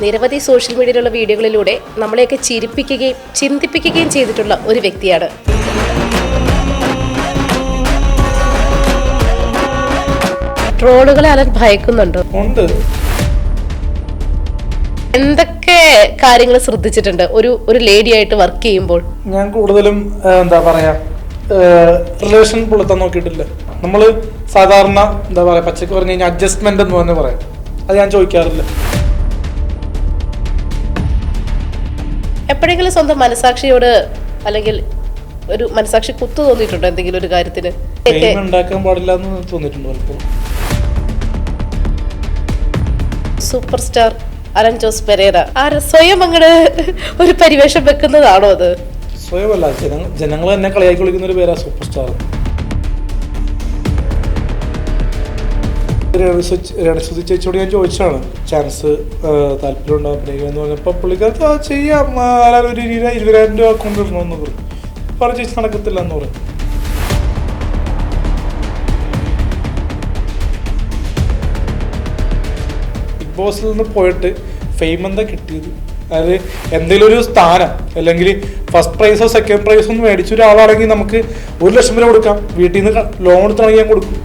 നിരവധി സോഷ്യൽ മീഡിയയിലുള്ള വീഡിയോകളിലൂടെ നമ്മളെയൊക്കെ ചിരിപ്പിക്കുകയും ചിന്തിപ്പിക്കുകയും ചെയ്തിട്ടുള്ള ഒരു വ്യക്തിയാണ്. ട്രോളുകളെ അലൻ ഭയക്കുന്നുണ്ടോ? ഉണ്ട്. എന്തൊക്കെ കാര്യങ്ങൾ ശ്രദ്ധിച്ചിട്ടുണ്ട് ഒരു ലേഡി ആയിട്ട് വർക്ക് ചെയ്യുമ്പോൾ? ഞാൻ കൂടുതലും എന്താ പറയാ റിലേഷൻ പുലർത്താൻ നോക്കിയിട്ടില്ല. നമ്മൾ സാധാരണ എന്താ പറയാ പച്ചക്ക് പറഞ്ഞു കഴിഞ്ഞാൽ അഡ്ജസ്റ്റ്മെന്റ് എന്ന് പറഞ്ഞ് പറയാം, അത് ഞാൻ ചോദിക്കാറില്ല. എപ്പോഴെങ്കിലും സ്വന്തം മനസാക്ഷിയോട് അല്ലെങ്കിൽ ഒരു മനസാക്ഷി കുത്തു തോന്നിയിട്ടുണ്ടോ എന്തെങ്കിലും ഒരു കാര്യത്തിന്? ഉണ്ടാക്കാൻ പാടില്ല എന്ന് തോന്നിയിട്ടുണ്ട് പലപ്പോഴും. സൂപ്പർ സ്റ്റാർ അലൻ ജോസ് പെരേര സ്വയം അങ്ങട് ഒരു പരിവേഷം വെക്കുന്നതാണോ അത്? സ്വയമല്ല, ജനങ്ങൾ തന്നെ കളിയാക്കി വിളിക്കുന്ന ഒരു പേരാ സൂപ്പർ സ്റ്റാർ. രേണുസുതി ചേച്ചിയോട് ഞാൻ ചോദിച്ചാണ് ചാൻസ് താല്പര്യം ഉണ്ടാകും എന്ന് പറഞ്ഞപ്പോൾ പുള്ളിക്കാർക്ക് ചെയ്യാം, 20,000 രൂപ അക്കൗണ്ട് ഇടണമെന്ന് പറയും. പറഞ്ഞു ചേച്ചി നടക്കത്തില്ല എന്ന് പറയും. ബിഗ് ബോസിൽ നിന്ന് പോയിട്ട് ഫെയിം എന്താ കിട്ടിയത്? അതായത് എന്തെങ്കിലും ഒരു സ്ഥാനം അല്ലെങ്കിൽ ഫസ്റ്റ് പ്രൈസോ സെക്കൻഡ് പ്രൈസോ ഒന്നും മേടിച്ച ഒരാളാണെങ്കിൽ നമുക്ക് 1 ലക്ഷം രൂപ കൊടുക്കാം. വീട്ടിൽ നിന്ന് ലോൺ എടുത്താണെങ്കിൽ ഞാൻ കൊടുക്കും.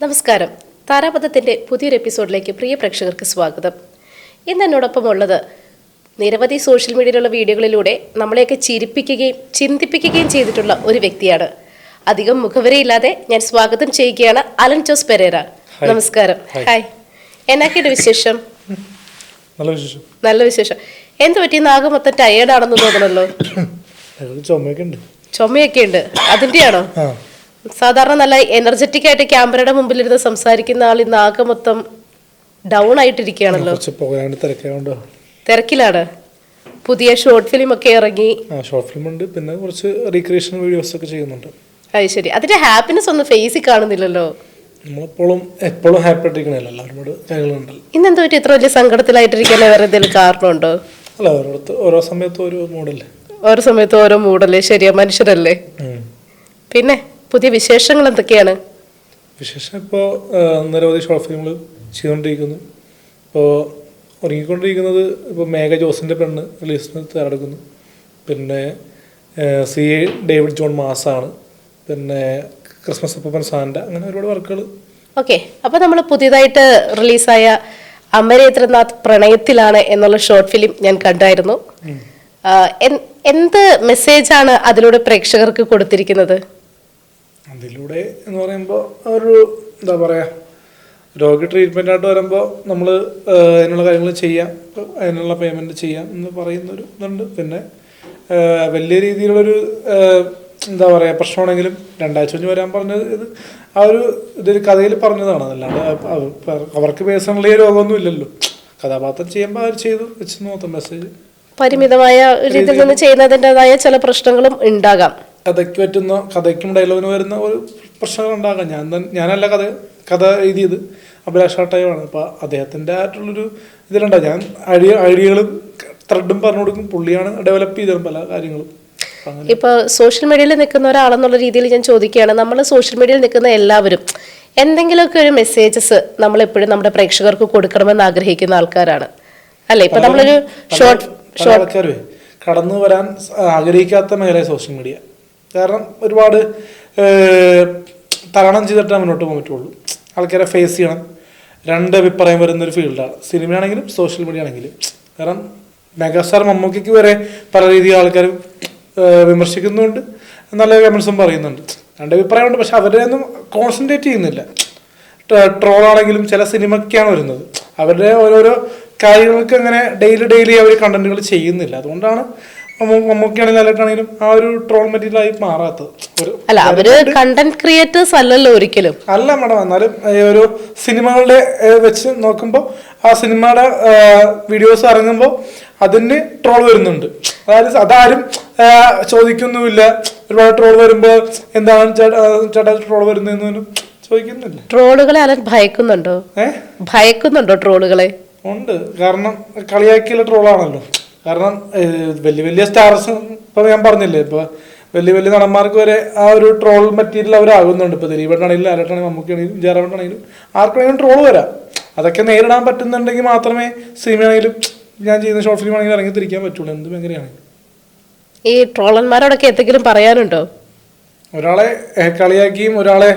നമസ്കാരം. താരാപഥത്തിൻ്റെ പുതിയൊരു എപ്പിസോഡിലേക്ക് പ്രിയ പ്രേക്ഷകർക്ക് സ്വാഗതം. ഇന്ന് എന്നോടൊപ്പം ഉള്ളത് നിരവധി സോഷ്യൽ മീഡിയയിലുള്ള വീഡിയോകളിലൂടെ നമ്മളെയൊക്കെ ചിരിപ്പിക്കുകയും ചിന്തിപ്പിക്കുകയും ചെയ്തിട്ടുള്ള ഒരു വ്യക്തിയാണ്. അധികം മുഖവരയില്ലാതെ ഞാൻ സ്വാഗതം ചെയ്യുകയാണ് അലൻ ജോസ് പെരേര. നമസ്കാരം. ഹായ്, എന്നൊക്കെയുണ്ട് വിശേഷം? നല്ല വിശേഷം. എന്ത് പറ്റി? നാഗം മൊത്തം ടയേർഡാണെന്ന് തോന്നണല്ലോ. ചുമയൊക്കെ ഉണ്ട്, അതിൻ്റെയാണോ? സാധാരണ നല്ല എനർജറ്റിക് ആയിട്ട് ക്യാമറയുടെ മുമ്പിലിരുന്ന് സംസാരിക്കുന്ന ആൾ ഇന്ന് ആകെ മൊത്തം ഡൗൺ ആയിട്ടിരിക്കുകയാണല്ലോ. തിരക്കിലാണ്. പുതിയ ഷോർട്ട് ഫിലിം ഒക്കെ ഇറങ്ങി. ഷോർട്ട് ഫിലിം ഉണ്ട്, പിന്നെ കുറച്ച് റീക്രിയേഷൻ വീഡിയോസ് ഒക്കെ ചെയ്യുന്നുണ്ട്. അത് ശരി. അതിന്റെ ഹാപ്പിനെസ് ഒന്നും ഫേസിൽ കാണുന്നില്ലല്ലോ. എപ്പോഴും ഹാപ്പി ആയിട്ടിരിക്കണല്ലോ, എല്ലാവരോട് കാര്യങ്ങളുണ്ടല്ലോ. ഇന്നെന്താ പറ്റി ഇത്ര വലിയ സങ്കടത്തിലായിട്ടിരിക്കാൻ വേറെ എന്തെങ്കിലും കാരണമുണ്ടോ? അല്ല, ഓരോ സമയത്തും ഓരോ മൂഡല്ലേ. ഓരോ സമയത്തും ഓരോ മൂഡല്ലേ? ശരിയാ, മനുഷ്യരല്ലേ. പിന്നെ പുതിയ വിശേഷങ്ങൾ എന്തൊക്കെയാണ്? വിശേഷം ഇപ്പോൾ നിരവധി ഷോർട്ട് ഫിലിമുകൾ ചെയ്തുകൊണ്ടിരിക്കുന്നു. ഇപ്പോൾ ഒരുങ്ങിക്കൊണ്ടിരിക്കുന്നത് ഇപ്പോൾ മേഘ ജോസിൻ്റെ പെണ്ണ് റിലീസിന് തയ്യാറെടുക്കുന്നു. പിന്നെ CA ഡേവിഡ് ജോൺ മാസാണ്. പിന്നെ ക്രിസ്മസ് അപ്പൻ സാന്റ, അങ്ങനെ ഒരുപാട് വർക്കുകൾ. ഓക്കെ, അപ്പോൾ നമ്മൾ പുതിയതായിട്ട് റിലീസായ അമരേന്ദ്രനാഥ് പ്രണയത്തിലാണ് എന്നുള്ള ഷോർട്ട് ഫിലിം ഞാൻ കണ്ടായിരുന്നു. എന്ത് മെസ്സേജാണ് അതിലൂടെ പ്രേക്ഷകർക്ക് കൊടുത്തിരിക്കുന്നത്? അതിലൂടെ എന്ന് പറയുമ്പോൾ ഒരു എന്താ പറയുക, രോഗി ട്രീറ്റ്മെൻ്റ് ആയിട്ട് വരുമ്പോൾ നമ്മൾ അതിനുള്ള കാര്യങ്ങൾ ചെയ്യാം, അതിനുള്ള പേയ്മെൻറ്റ് ചെയ്യാം എന്ന് പറയുന്നൊരു ഇതുണ്ട്. പിന്നെ വലിയ രീതിയിലുള്ളൊരു എന്താ പറയുക പ്രശ്നമാണെങ്കിലും 2 ആഴ്ച കഴിഞ്ഞ് വരാൻ പറഞ്ഞത് ഇത് ആ ഒരു ഇതൊരു കഥയിൽ പറഞ്ഞതാണ്. അതല്ലാണ്ട് അവർക്ക് പേഴ്സണലി രോഗമൊന്നും ഇല്ലല്ലോ. കഥാപാത്രം ചെയ്യുമ്പോൾ അവർ ചെയ്തു വെച്ച് നോക്കാം. മെസ്സേജ് പരിമിതമായ രീതിയിൽ നിന്ന് ചെയ്യുന്നതിൻ്റെതായ ചില പ്രശ്നങ്ങളും ഉണ്ടാകാം. കഥയ്ക്ക് പറ്റുന്ന കഥയ്ക്കും ഡയലോഗിന് വരുന്ന ഒരു പ്രശ്നങ്ങൾ ഉണ്ടാകാം. ഞാനല്ല കഥ എഴുതിയത്, അഭിലാഷാട്ടയമാണ്. അപ്പോൾ അദ്ദേഹത്തിൻ്റെ ആയിട്ടുള്ളൊരു ഇതിലുണ്ടാകും. ഞാൻ ഐഡിയകളും ത്രെഡും പറഞ്ഞു കൊടുക്കും, പുള്ളിയാണ് ഡെവലപ്പ് ചെയ്തത് പല കാര്യങ്ങളും. ഇപ്പോൾ സോഷ്യൽ മീഡിയയിൽ നിൽക്കുന്ന ഒരാളെന്നുള്ള രീതിയിൽ ഞാൻ ചോദിക്കുകയാണ്, നമ്മൾ സോഷ്യൽ മീഡിയയിൽ നിൽക്കുന്ന എല്ലാവരും എന്തെങ്കിലുമൊക്കെ ഒരു മെസ്സേജസ് നമ്മളെപ്പോഴും നമ്മുടെ പ്രേക്ഷകർക്ക് കൊടുക്കണമെന്ന് ആഗ്രഹിക്കുന്ന ആൾക്കാരാണ് അല്ലേ? ഇപ്പം നമ്മളൊരു ആൾക്കാർ കടന്നു വരാൻ ആഗ്രഹിക്കാത്ത മേഖല സോഷ്യൽ മീഡിയ. കാരണം ഒരുപാട് തരണം ചെയ്തിട്ടേ മുന്നോട്ട് പോകാൻ പറ്റുള്ളൂ. ആൾക്കാരെ ഫേസ് ചെയ്യണം. 2 അഭിപ്രായം വരുന്നൊരു ഫീൽഡാണ് സിനിമയാണെങ്കിലും സോഷ്യൽ മീഡിയ ആണെങ്കിലും. കാരണം മെഗാസ്റ്റാർ മമ്മൂക്കയ്ക്ക് വരെ പല രീതിയിൽ ആൾക്കാർ വിമർശിക്കുന്നുണ്ട്, നല്ല കമൻസും പറയുന്നുണ്ട്. 2 അഭിപ്രായമുണ്ട്, പക്ഷെ അവരെ ഒന്നും കോൺസെൻട്രേറ്റ് ചെയ്യുന്നില്ല. ട്രോളാണെങ്കിലും ചില സിനിമയ്ക്കാണ് വരുന്നത്, അവരുടെ ഓരോരോ കാര്യങ്ങൾക്ക് അങ്ങനെ ഡെയിലി അവർ കണ്ടന്റുകൾ ചെയ്യുന്നില്ല. അതുകൊണ്ടാണ് മമ്മൂക്കയാണെങ്കിലും ലാലേട്ടനാണെങ്കിലും ആ ഒരു ട്രോൾ മെറ്റീരിയലായി മാറാത്തത്. അല്ല, അവര് കണ്ടന്റ് ക്രിയേറ്റേഴ്സ് അല്ലല്ലോ ഒരിക്കലും. അല്ല മാഡം, എന്നാലും ഒരു സിനിമകളുടെ വെച്ച് നോക്കുമ്പോൾ ആ സിനിമയുടെ വീഡിയോസ് ഇറങ്ങുമ്പോൾ അതിന് ട്രോൾ വരുന്നുണ്ട്. അതായത് അതാരും ചോദിക്കുന്നുമില്ല. ഒരുപാട് ട്രോൾ വരുമ്പോൾ എന്താണ് ചേട്ടാ ട്രോൾ വരുന്നതെന്നൊന്നും ചോദിക്കുന്നില്ല. ട്രോളുകളെ അലൻ ഭയക്കുന്നുണ്ടോ? ഭയക്കുന്നുണ്ടോ ട്രോളുകളെ? ഉണ്ട്. കാരണം കളിയാക്കിയുള്ള ട്രോളാണല്ലോ. കാരണം വലിയ വലിയ സ്റ്റാർസ് ഇപ്പൊ ഞാൻ പറഞ്ഞില്ലേ, ഇപ്പൊ വലിയ വലിയ നടന്മാർക്ക് വരെ ആ ഒരു ട്രോൾ മെറ്റീരിയൽ അവരാകുന്നുണ്ട്. ഇപ്പൊ ദിലീപേട്ടാണെങ്കിലും ലാലേട്ടാണെങ്കിലും മമ്മൂക്കാണെങ്കിലും ജയറാമേട്ടാണെങ്കിലും ആർക്കാണെങ്കിലും ട്രോൾ വരാം. അതൊക്കെ നേരിടാൻ പറ്റുന്നുണ്ടെങ്കിൽ മാത്രമേ സിനിമയാണെങ്കിലും ഞാൻ ചെയ്യുന്ന ഷോർട്ട് ഫിലിം ആണെങ്കിലും ഇറങ്ങി തിരിക്കാൻ പറ്റുള്ളൂ. എന്ത് എങ്ങനെയാണെങ്കിലും. ഈ ട്രോളന്മാരോടൊക്കെ എന്തെങ്കിലും പറയാനുണ്ടോ? ഒരാളെ കളിയാക്കിയും ഒരാളെ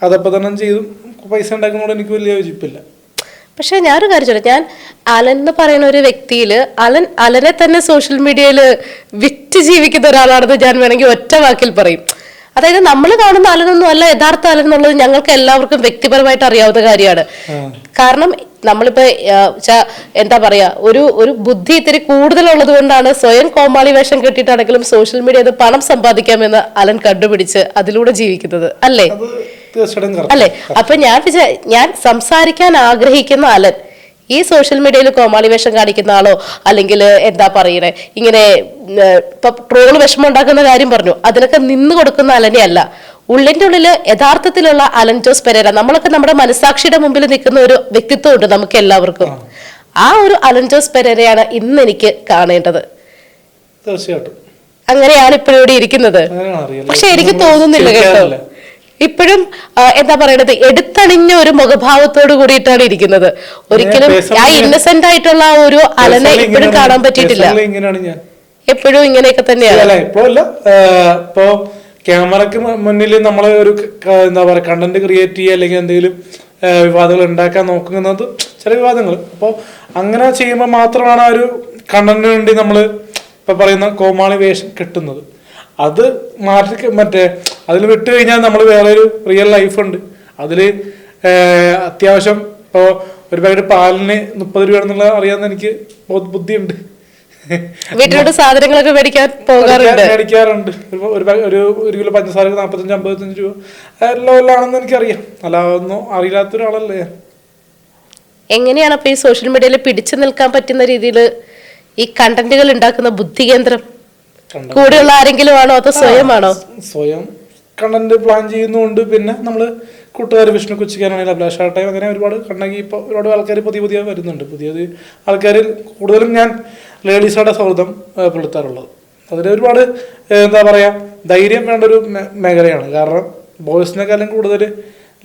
അധപ്പതനം ചെയ്തും പൈസ ഉണ്ടാക്കുന്നതോട് എനിക്ക് വലിയ യോജിപ്പില്ല. പക്ഷെ ഞാനൊരു കാര്യം ചോദിച്ചു, ഞാൻ അലൻ എന്ന് പറയുന്ന ഒരു വ്യക്തിയില് അലനെ തന്നെ സോഷ്യൽ മീഡിയയിൽ വിറ്റ് ജീവിക്കുന്ന ഒരാളാണെന്ന് ഞാൻ വേണമെങ്കിൽ ഒറ്റ വാക്കിൽ പറയും. അതായത് നമ്മൾ കാണുന്ന അലനൊന്നും അല്ല യഥാർത്ഥ അലൻ എന്നുള്ളത് ഞങ്ങൾക്ക് എല്ലാവർക്കും വ്യക്തിപരമായിട്ട് അറിയാവുന്ന കാര്യമാണ്. കാരണം നമ്മളിപ്പോ എന്താ പറയാ, ഒരു ബുദ്ധി ഇത്തിരി കൂടുതലുള്ളത് കൊണ്ടാണ് സ്വയം കോമാളി വേഷം കെട്ടിയിട്ടാണെങ്കിലും സോഷ്യൽ മീഡിയയിൽ പണം സമ്പാദിക്കാമെന്ന് അലൻ കണ്ടുപിടിച്ച് അതിലൂടെ ജീവിക്കുന്നത് അല്ലേ? അല്ലെ? അപ്പൊ ഞാൻ സംസാരിക്കാൻ ആഗ്രഹിക്കുന്ന അലൻ ഈ സോഷ്യൽ മീഡിയയിൽ കോമാളി വേഷം കാണിക്കുന്ന ആളോ അല്ലെങ്കിൽ എന്താ പറയണേ ഇങ്ങനെ ഇപ്പൊ ട്രോള് വിഷമം ഉണ്ടാക്കുന്ന കാര്യം പറഞ്ഞു, അതിനൊക്കെ നിന്ന് കൊടുക്കുന്ന അലനെ അല്ല. ഉള്ളിന്റെ ഉള്ളില് യഥാർത്ഥത്തിലുള്ള അലൻ ജോസ് പെരേര, നമ്മളൊക്കെ നമ്മുടെ മനസാക്ഷിയുടെ മുമ്പിൽ നിൽക്കുന്ന ഒരു വ്യക്തിത്വം ഉണ്ട് നമുക്ക് എല്ലാവർക്കും. ആ ഒരു അലൻ ജോസ് പെരേരയാണ് ഇന്ന് എനിക്ക് കാണേണ്ടത്. തീർച്ചയായിട്ടും അങ്ങനെയാണ് ഇപ്പോഴും ഇവിടെ ഇരിക്കുന്നത്. പക്ഷെ എനിക്ക് തോന്നുന്നില്ല കേട്ടോ, ഇപ്പോഴും എന്താ പറയണത്, എടുത്തണിഞ്ഞ ഒരു മുഖഭാവത്തോട് കൂടിയിട്ടാണ് ഇരിക്കുന്നത്. ഒരിക്കലും ആ ഇന്നസെന്റ് ആയിട്ടുള്ള ഒരു അലനെ ഇപ്പോഴും കാണാൻ പറ്റിയിട്ടില്ല. എപ്പോഴും ഇങ്ങനെയൊക്കെ തന്നെയാണ്. ഇപ്പോ ക്യാമറക്ക് മുന്നിൽ നമ്മളെ ഒരു എന്താ പറയാ കണ്ടന്റ് ക്രിയേറ്റ് ചെയ്യുക അല്ലെങ്കിൽ എന്തെങ്കിലും വിവാദങ്ങൾ ഉണ്ടാക്കാൻ നോക്കുന്നത് ചില വിവാദങ്ങൾ. അപ്പോൾ അങ്ങനെ ചെയ്യുമ്പോൾ മാത്രമാണ് ആ ഒരു കണ്ടന്റിന് വേണ്ടി നമ്മൾ ഇപ്പൊ പറയുന്ന കോമാളി വേഷം കിട്ടുന്നത്. അത് മാറ്റി അതിൽ വിട്ട് കഴിഞ്ഞാൽ നമ്മൾ വേറെ ഒരു റിയൽ ലൈഫുണ്ട്. അതിൽ അത്യാവശ്യം ഇപ്പോൾ ഒരു പാക്കറ്റ് പാലിന് 30 രൂപ എന്നുള്ള അറിയാവുന്ന എനിക്ക് ബുദ്ധിയുണ്ട്. വീട്ടിലോട്ട് സാധനങ്ങളൊക്കെ മേടിക്കാറുണ്ട്. ഒരു കിലോ പഞ്ചസാരക്ക് 45-55 രൂപ എല്ലാണെന്ന് എനിക്കറിയാം. അല്ലാതൊന്നും അറിയില്ലാത്ത ഒരാളല്ലേ. എങ്ങനെയാണ് അപ്പൊ ഈ സോഷ്യൽ മീഡിയയിൽ പിടിച്ചു നിൽക്കാൻ പറ്റുന്ന രീതിയിൽ ഈ കണ്ടന്റുകൾ ഉണ്ടാക്കുന്ന ബുദ്ധി കേന്ദ്രം കൂടെയുള്ള ആരെങ്കിലും ആണോ അതോ സ്വയമാണോ? സ്വയം കണ്ടന്റ് പ്ലാൻ ചെയ്യുന്നുണ്ട്. പിന്നെ നമ്മള് കൂട്ടുകാർ വിഷ്ണു കൊച്ചിക്കാനാണെങ്കിൽ അഭിലാഷാട്ടയും അങ്ങനെ ഒരുപാട് കണ്ടെങ്കിൽ ഇപ്പോൾ ഒരുപാട് ആൾക്കാർ പുതിയ വരുന്നുണ്ട്. പുതിയ ആൾക്കാരിൽ കൂടുതലും ഞാൻ ലേഡീസുടെ സൗഹൃദം പുലർത്താറുള്ളത്. അതിൽ ഒരുപാട് എന്താ പറയുക ധൈര്യം വേണ്ട ഒരു മേഖലയാണ്. കാരണം ബോയ്സിനെക്കാളും കൂടുതൽ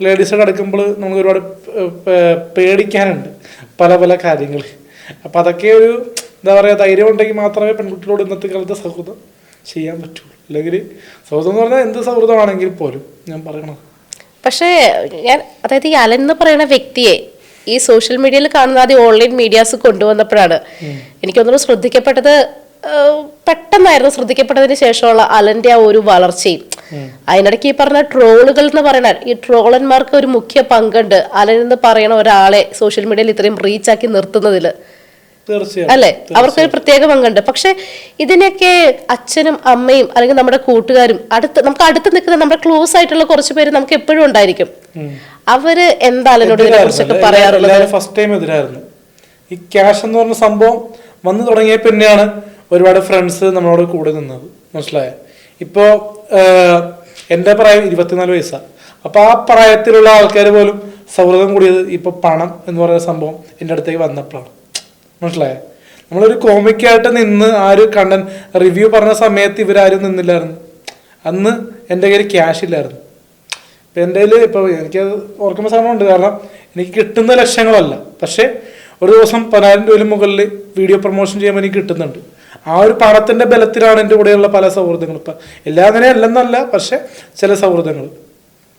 ലേഡീസോട് അടുക്കുമ്പോൾ നമുക്ക് ഒരുപാട് പേടിക്കാനുണ്ട് പല കാര്യങ്ങൾ. അപ്പം അതൊക്കെ ഒരു എന്താ പറയുക ധൈര്യം ഉണ്ടെങ്കിൽ മാത്രമേ പെൺകുട്ടികളോട് ഇന്നത്തെ കാലത്ത് സൗഹൃദം ചെയ്യാൻ പറ്റുള്ളൂ. അല്ലെങ്കിൽ സൗഹൃദം എന്ന് പറഞ്ഞാൽ എന്ത് സൗഹൃദമാണെങ്കിൽ പോലും ഞാൻ പറയണം. പക്ഷേ അതായത് ഈ അലൻ എന്ന് പറയുന്ന വ്യക്തിയെ ഈ സോഷ്യൽ മീഡിയയിൽ കാണുന്ന ആദ്യം ഓൺലൈൻ മീഡിയാസ് കൊണ്ടുവന്നപ്പോഴാണ് എനിക്കൊന്നും ശ്രദ്ധിക്കപ്പെട്ടത്. പെട്ടെന്നായിരുന്നു ശ്രദ്ധിക്കപ്പെട്ടതിന് ശേഷമുള്ള അലന്റെ ആ ഒരു വളർച്ചയും. അതിനിടയ്ക്ക് ഈ പറഞ്ഞ ട്രോളുകൾ എന്ന് പറയുന്ന ഈ ട്രോളന്മാർക്ക് ഒരു മുഖ്യ പങ്കുണ്ട്. അലൻ എന്ന് പറയുന്ന ഒരാളെ സോഷ്യൽ മീഡിയയിൽ ഇത്രയും റീച്ചാക്കി നിർത്തുന്നതില് അല്ലെ? അവർക്കൊരു പ്രത്യേക പങ്കുണ്ട്. പക്ഷെ ഇതിനൊക്കെ അച്ഛനും അമ്മയും അല്ലെങ്കിൽ നമ്മുടെ കൂട്ടുകാരും നമുക്ക് അടുത്ത് നിൽക്കുന്ന നമ്മുടെ ക്ലോസ് ആയിട്ടുള്ള കുറച്ച് പേര് നമുക്ക് എപ്പോഴും ഉണ്ടായിരിക്കും. അവര് എന്താ അലനോട് ഇതിനെ കുറിച്ചൊക്കെ പറയാറുള്ളത്? ഫസ്റ്റ് ടൈം എതിരായിരുന്നു. ഈ ക്യാഷ് എന്ന് പറഞ്ഞ സംഭവം വന്നു തുടങ്ങിയ പിന്നെയാണ് ഒരുപാട് ഫ്രണ്ട്സ് നമ്മളോട് കൂടെ നിന്നത്. മനസ്സിലായ? ഇപ്പോ എന്റെ പ്രായം 24 വയസ്സാണ്. അപ്പൊ ആ പ്രായത്തിലുള്ള ആൾക്കാർ പോലും സൗഹൃദം കൂടിയത് ഇപ്പൊ പണം എന്ന് പറയുന്ന സംഭവം എന്റെ അടുത്തേക്ക് വന്നപ്പോഴാണ്. മനസ്സിലായ? നമ്മളൊരു കോമിക്കായിട്ട് നിന്ന് ആ ഒരു കണ്ടന്റ് റിവ്യൂ പറഞ്ഞ സമയത്ത് ഇവരാരും നിന്നില്ലായിരുന്നു. അന്ന് എൻ്റെ കയ്യിൽ ക്യാഷ് ഇല്ലായിരുന്നു. ഇപ്പം എൻ്റെ കയ്യിൽ ഇപ്പോൾ എനിക്ക് ഓർക്കുമ്പോൾ സമയമുണ്ട്. കാരണം എനിക്ക് കിട്ടുന്ന ലക്ഷങ്ങളല്ല, പക്ഷേ ഒരു ദിവസം 10,000 രൂപയിൽ മുകളിൽ വീഡിയോ പ്രൊമോഷൻ ചെയ്യുമ്പോൾ എനിക്ക് കിട്ടുന്നുണ്ട്. ആ ഒരു പണത്തിൻ്റെ ബലത്തിലാണ് എൻ്റെ കൂടെയുള്ള പല സൗഹൃദങ്ങളും. ഇപ്പം എല്ലാം അങ്ങനെ അല്ലെന്നല്ല, പക്ഷെ ചില സൗഹൃദങ്ങൾ.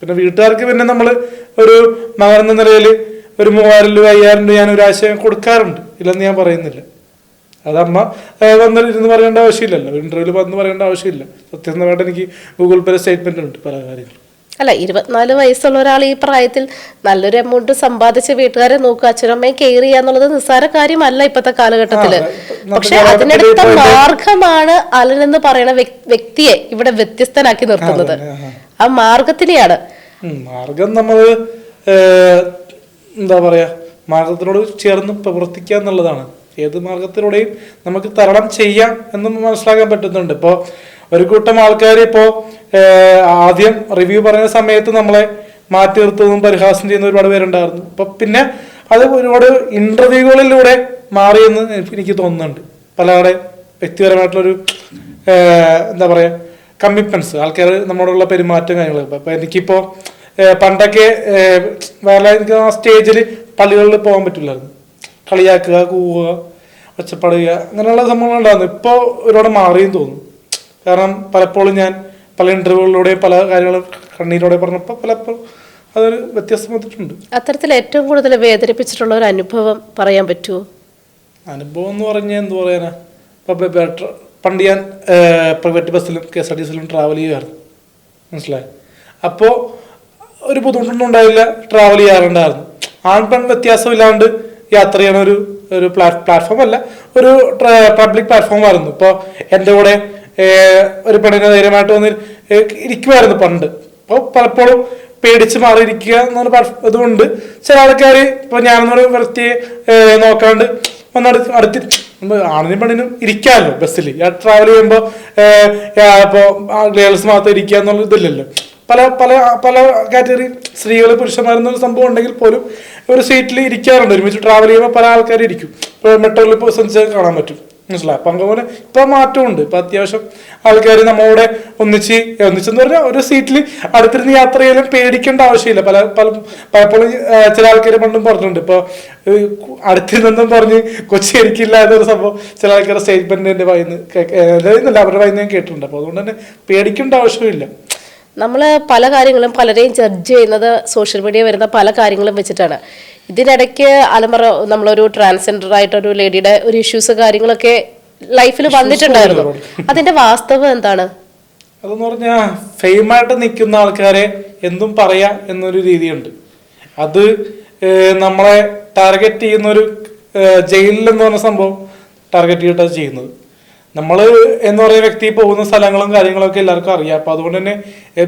പിന്നെ വീട്ടുകാർക്ക് പിന്നെ നമ്മൾ ഒരു മകർന്ന നിലയിൽ ഒരു 3,000 രൂപ 5,000 രൂപ ഞാൻ ഒരാഴ്ച കൊടുക്കാറുണ്ട്. ഇല്ലെന്ന് ഞാൻ പറയുന്നില്ല. അതമ്മ വന്നിരുന്ന് പറയേണ്ട ആവശ്യമില്ലല്ലോ, ഇന്റർവ്യൂവിൽ വന്ന് പറയേണ്ട ആവശ്യമില്ല. സത്യസന്ധമായിട്ട് എനിക്ക് ഗൂഗിൾ പേ സ്റ്റേറ്റ്മെന്റ് ഉണ്ട് പല കാര്യങ്ങളും. അല്ല, 24 വയസ്സുള്ള ഒരാൾ ഈ പ്രായത്തിൽ നല്ലൊരു എമൗണ്ട് സമ്പാദിച്ച് വീട്ടുകാരെ നോക്കുക, അച്ഛനമ്മയെ കെയർ ചെയ്യുക എന്നുള്ളത് നിസ്സാര കാര്യമല്ല ഇപ്പോഴത്തെ കാലഘട്ടത്തില്. പക്ഷെ അതിനടുത്ത മാർഗമാണ് അലൻ എന്ന് പറയുന്ന വ്യക്തിയെ ഇവിടെ വ്യത്യസ്തനാക്കി നിർത്തുന്നത്. ആ മാർഗത്തിനെയാണ് മാർഗം നമ്മൾ എന്താ പറയാ മാർഗത്തിനോട് ചേർന്ന് പ്രവർത്തിക്കുക എന്നുള്ളതാണ്. ഏത് മാർഗത്തിലൂടെയും നമുക്ക് തരണം ചെയ്യാം എന്ന് മനസ്സിലാക്കാൻ പറ്റുന്നുണ്ട്. ഇപ്പോൾ ഒരു കൂട്ടം ആൾക്കാർ ഇപ്പോൾ ആദ്യം റിവ്യൂ പറയുന്ന സമയത്ത് നമ്മളെ മാറ്റി നിർത്തുന്നതും പരിഹാസം ചെയ്യുന്ന ഒരുപാട് പേരുണ്ടായിരുന്നു. അപ്പൊ പിന്നെ അത് ഒരുപാട് ഇന്റർവ്യൂകളിലൂടെ മാറിയെന്ന് എനിക്ക് തോന്നുന്നുണ്ട്. പലരുടെ വ്യക്തിപരമായിട്ടുള്ളൊരു എന്താ പറയുക കമ്മിറ്റ്മെന്റ്സ്, ആൾക്കാർ നമ്മളോടുള്ള പെരുമാറ്റം കാര്യങ്ങളൊക്കെ. ഇപ്പം എനിക്കിപ്പോൾ പണ്ടൊക്കെ വേറെ എനിക്ക് ആ സ്റ്റേജിൽ പള്ളികളിൽ പോകാൻ പറ്റില്ലായിരുന്നു. കളിയാക്കുക, കൂവുക, ഒച്ചപ്പാട് ചെയ്യുക, അങ്ങനെയുള്ള സംഭവങ്ങൾ ഉണ്ടായിരുന്നു. ഇപ്പോൾ ഒരുപാട് മാറിയും തോന്നുന്നു. കാരണം പലപ്പോഴും ഞാൻ പല ഇന്റർവ്യൂകളിലൂടെ പല കാര്യങ്ങളും കണ്ണീരോടെ പറഞ്ഞപ്പോൾ പലപ്പോഴും അതൊരു വ്യത്യാസം വന്നിട്ടുണ്ട്. അത്തരത്തിൽ ഏറ്റവും കൂടുതൽ വേദനിപ്പിച്ചിട്ടുള്ള ഒരു അനുഭവം പറയാൻ പറ്റുമോ? അനുഭവം എന്ന് പറഞ്ഞാൽ എന്ത് പറയാനാ, ഇപ്പം പണ്ട് ഞാൻ പ്രൈവറ്റ് ബസ്സിലും KSRTCയിലും ട്രാവൽ ചെയ്യുമായിരുന്നു, മനസ്സിലായി. അപ്പോൾ ഒരു ബുദ്ധിമുട്ടൊന്നും ഉണ്ടായില്ല, ട്രാവൽ ചെയ്യാറുണ്ടായിരുന്നു. ആൺ പെൺ വ്യത്യാസമില്ലാണ്ട് യാത്ര ചെയ്യണ ഒരു പ്ലാറ്റ്ഫോം അല്ല, ഒരു പബ്ലിക് പ്ലാറ്റ്ഫോം ആയിരുന്നു. ഇപ്പോൾ എൻ്റെ കൂടെ ഒരു പെണ്ണിനെ ധൈര്യമായിട്ട് വന്ന് ഇരിക്കുമായിരുന്നു പണ്ട്. അപ്പോൾ പലപ്പോഴും പേടിച്ച് മാറിയിരിക്കുക എന്നൊരു ഇതുകൊണ്ട് ചില ആൾക്കാർ ഇപ്പോൾ ഞാനെന്നൊരു വ്യക്തിയെ നോക്കാണ്ട് വന്ന് അടുത്ത് ആണിനും പെണ്ണിനും ഇരിക്കാമല്ലോ ബസ്സിൽ ട്രാവൽ ചെയ്യുമ്പോൾ. ഇപ്പോൾ ഗേൾസ് മാത്രം ഇരിക്കുക എന്നുള്ള ഇതില്ലല്ലോ. പല പല പല കാറ്റഗറി സ്ത്രീകൾ പുരുഷന്മാരെന്നൊരു സംഭവം ഉണ്ടെങ്കിൽ പോലും ഒരു സീറ്റിൽ ഇരിക്കാറുണ്ട്. ഒരുമിച്ച് ട്രാവൽ ചെയ്യുമ്പോൾ പല ആൾക്കാരും ഇരിക്കും. ഇപ്പോൾ മെട്രോയിൽ ഇപ്പോൾ സഞ്ചരിച്ച് കാണാൻ പറ്റും, മനസ്സിലായി. അപ്പം അതുപോലെ ഇപ്പോൾ മാറ്റമുണ്ട്. ഇപ്പം അത്യാവശ്യം ആൾക്കാർ നമ്മളോടെ ഒന്നിച്ചെന്ന് പറഞ്ഞാൽ ഒരു സീറ്റിൽ അടുത്തിരുന്ന് യാത്ര ചെയ്യാനും പേടിക്കേണ്ട ആവശ്യമില്ല. പലപ്പോഴും ചില ആൾക്കാർ പണ്ടും പറഞ്ഞിട്ടുണ്ട്, ഇപ്പോൾ അടുത്തിരുന്നെന്നും പറഞ്ഞ് കൊച്ചി അടിക്കില്ല എന്നൊരു സംഭവം ചില ആൾക്കാരുടെ സ്റ്റേറ്റ്മെന്റ് പറയുന്നത് അവരുടെ പറയുന്നത് ഞാൻ കേട്ടിട്ടുണ്ട്. അപ്പോൾ അതുകൊണ്ട് തന്നെ പേടിക്കേണ്ട ആവശ്യമില്ല. നമ്മൾ പല കാര്യങ്ങളും പലരെയും ജഡ്ജ് ചെയ്യുന്നത് സോഷ്യൽ മീഡിയ വരുന്ന പല കാര്യങ്ങളും വെച്ചിട്ടാണ്. ഇതിനിടയ്ക്ക് അലമറ നമ്മളൊരു ട്രാൻസ്ജെൻഡർ ആയിട്ടൊരു ലേഡിയുടെ ഒരു ഇഷ്യൂസ് കാര്യങ്ങളൊക്കെ ലൈഫിൽ വന്നിട്ടുണ്ടായിരുന്നു. അതിന്റെ വാസ്തവം എന്താണ്? അതെന്ന് പറഞ്ഞാൽ ഫെയിമായിട്ട് നിൽക്കുന്ന ആൾക്കാരെ എന്തും പറയാ എന്നൊരു രീതിയുണ്ട്. അത് നമ്മളെ ടാർഗറ്റ് ചെയ്യുന്നൊരു ജയിലിൽ എന്ന് പറഞ്ഞ സംഭവം ടാർഗറ്റ് ചെയ്തിട്ടാണ് ചെയ്യുന്നത്. നമ്മൾ എന്ന് പറയുന്ന വ്യക്തി പോകുന്ന സ്ഥലങ്ങളും കാര്യങ്ങളൊക്കെ എല്ലാവർക്കും അറിയാം. അപ്പം അതുകൊണ്ട് തന്നെ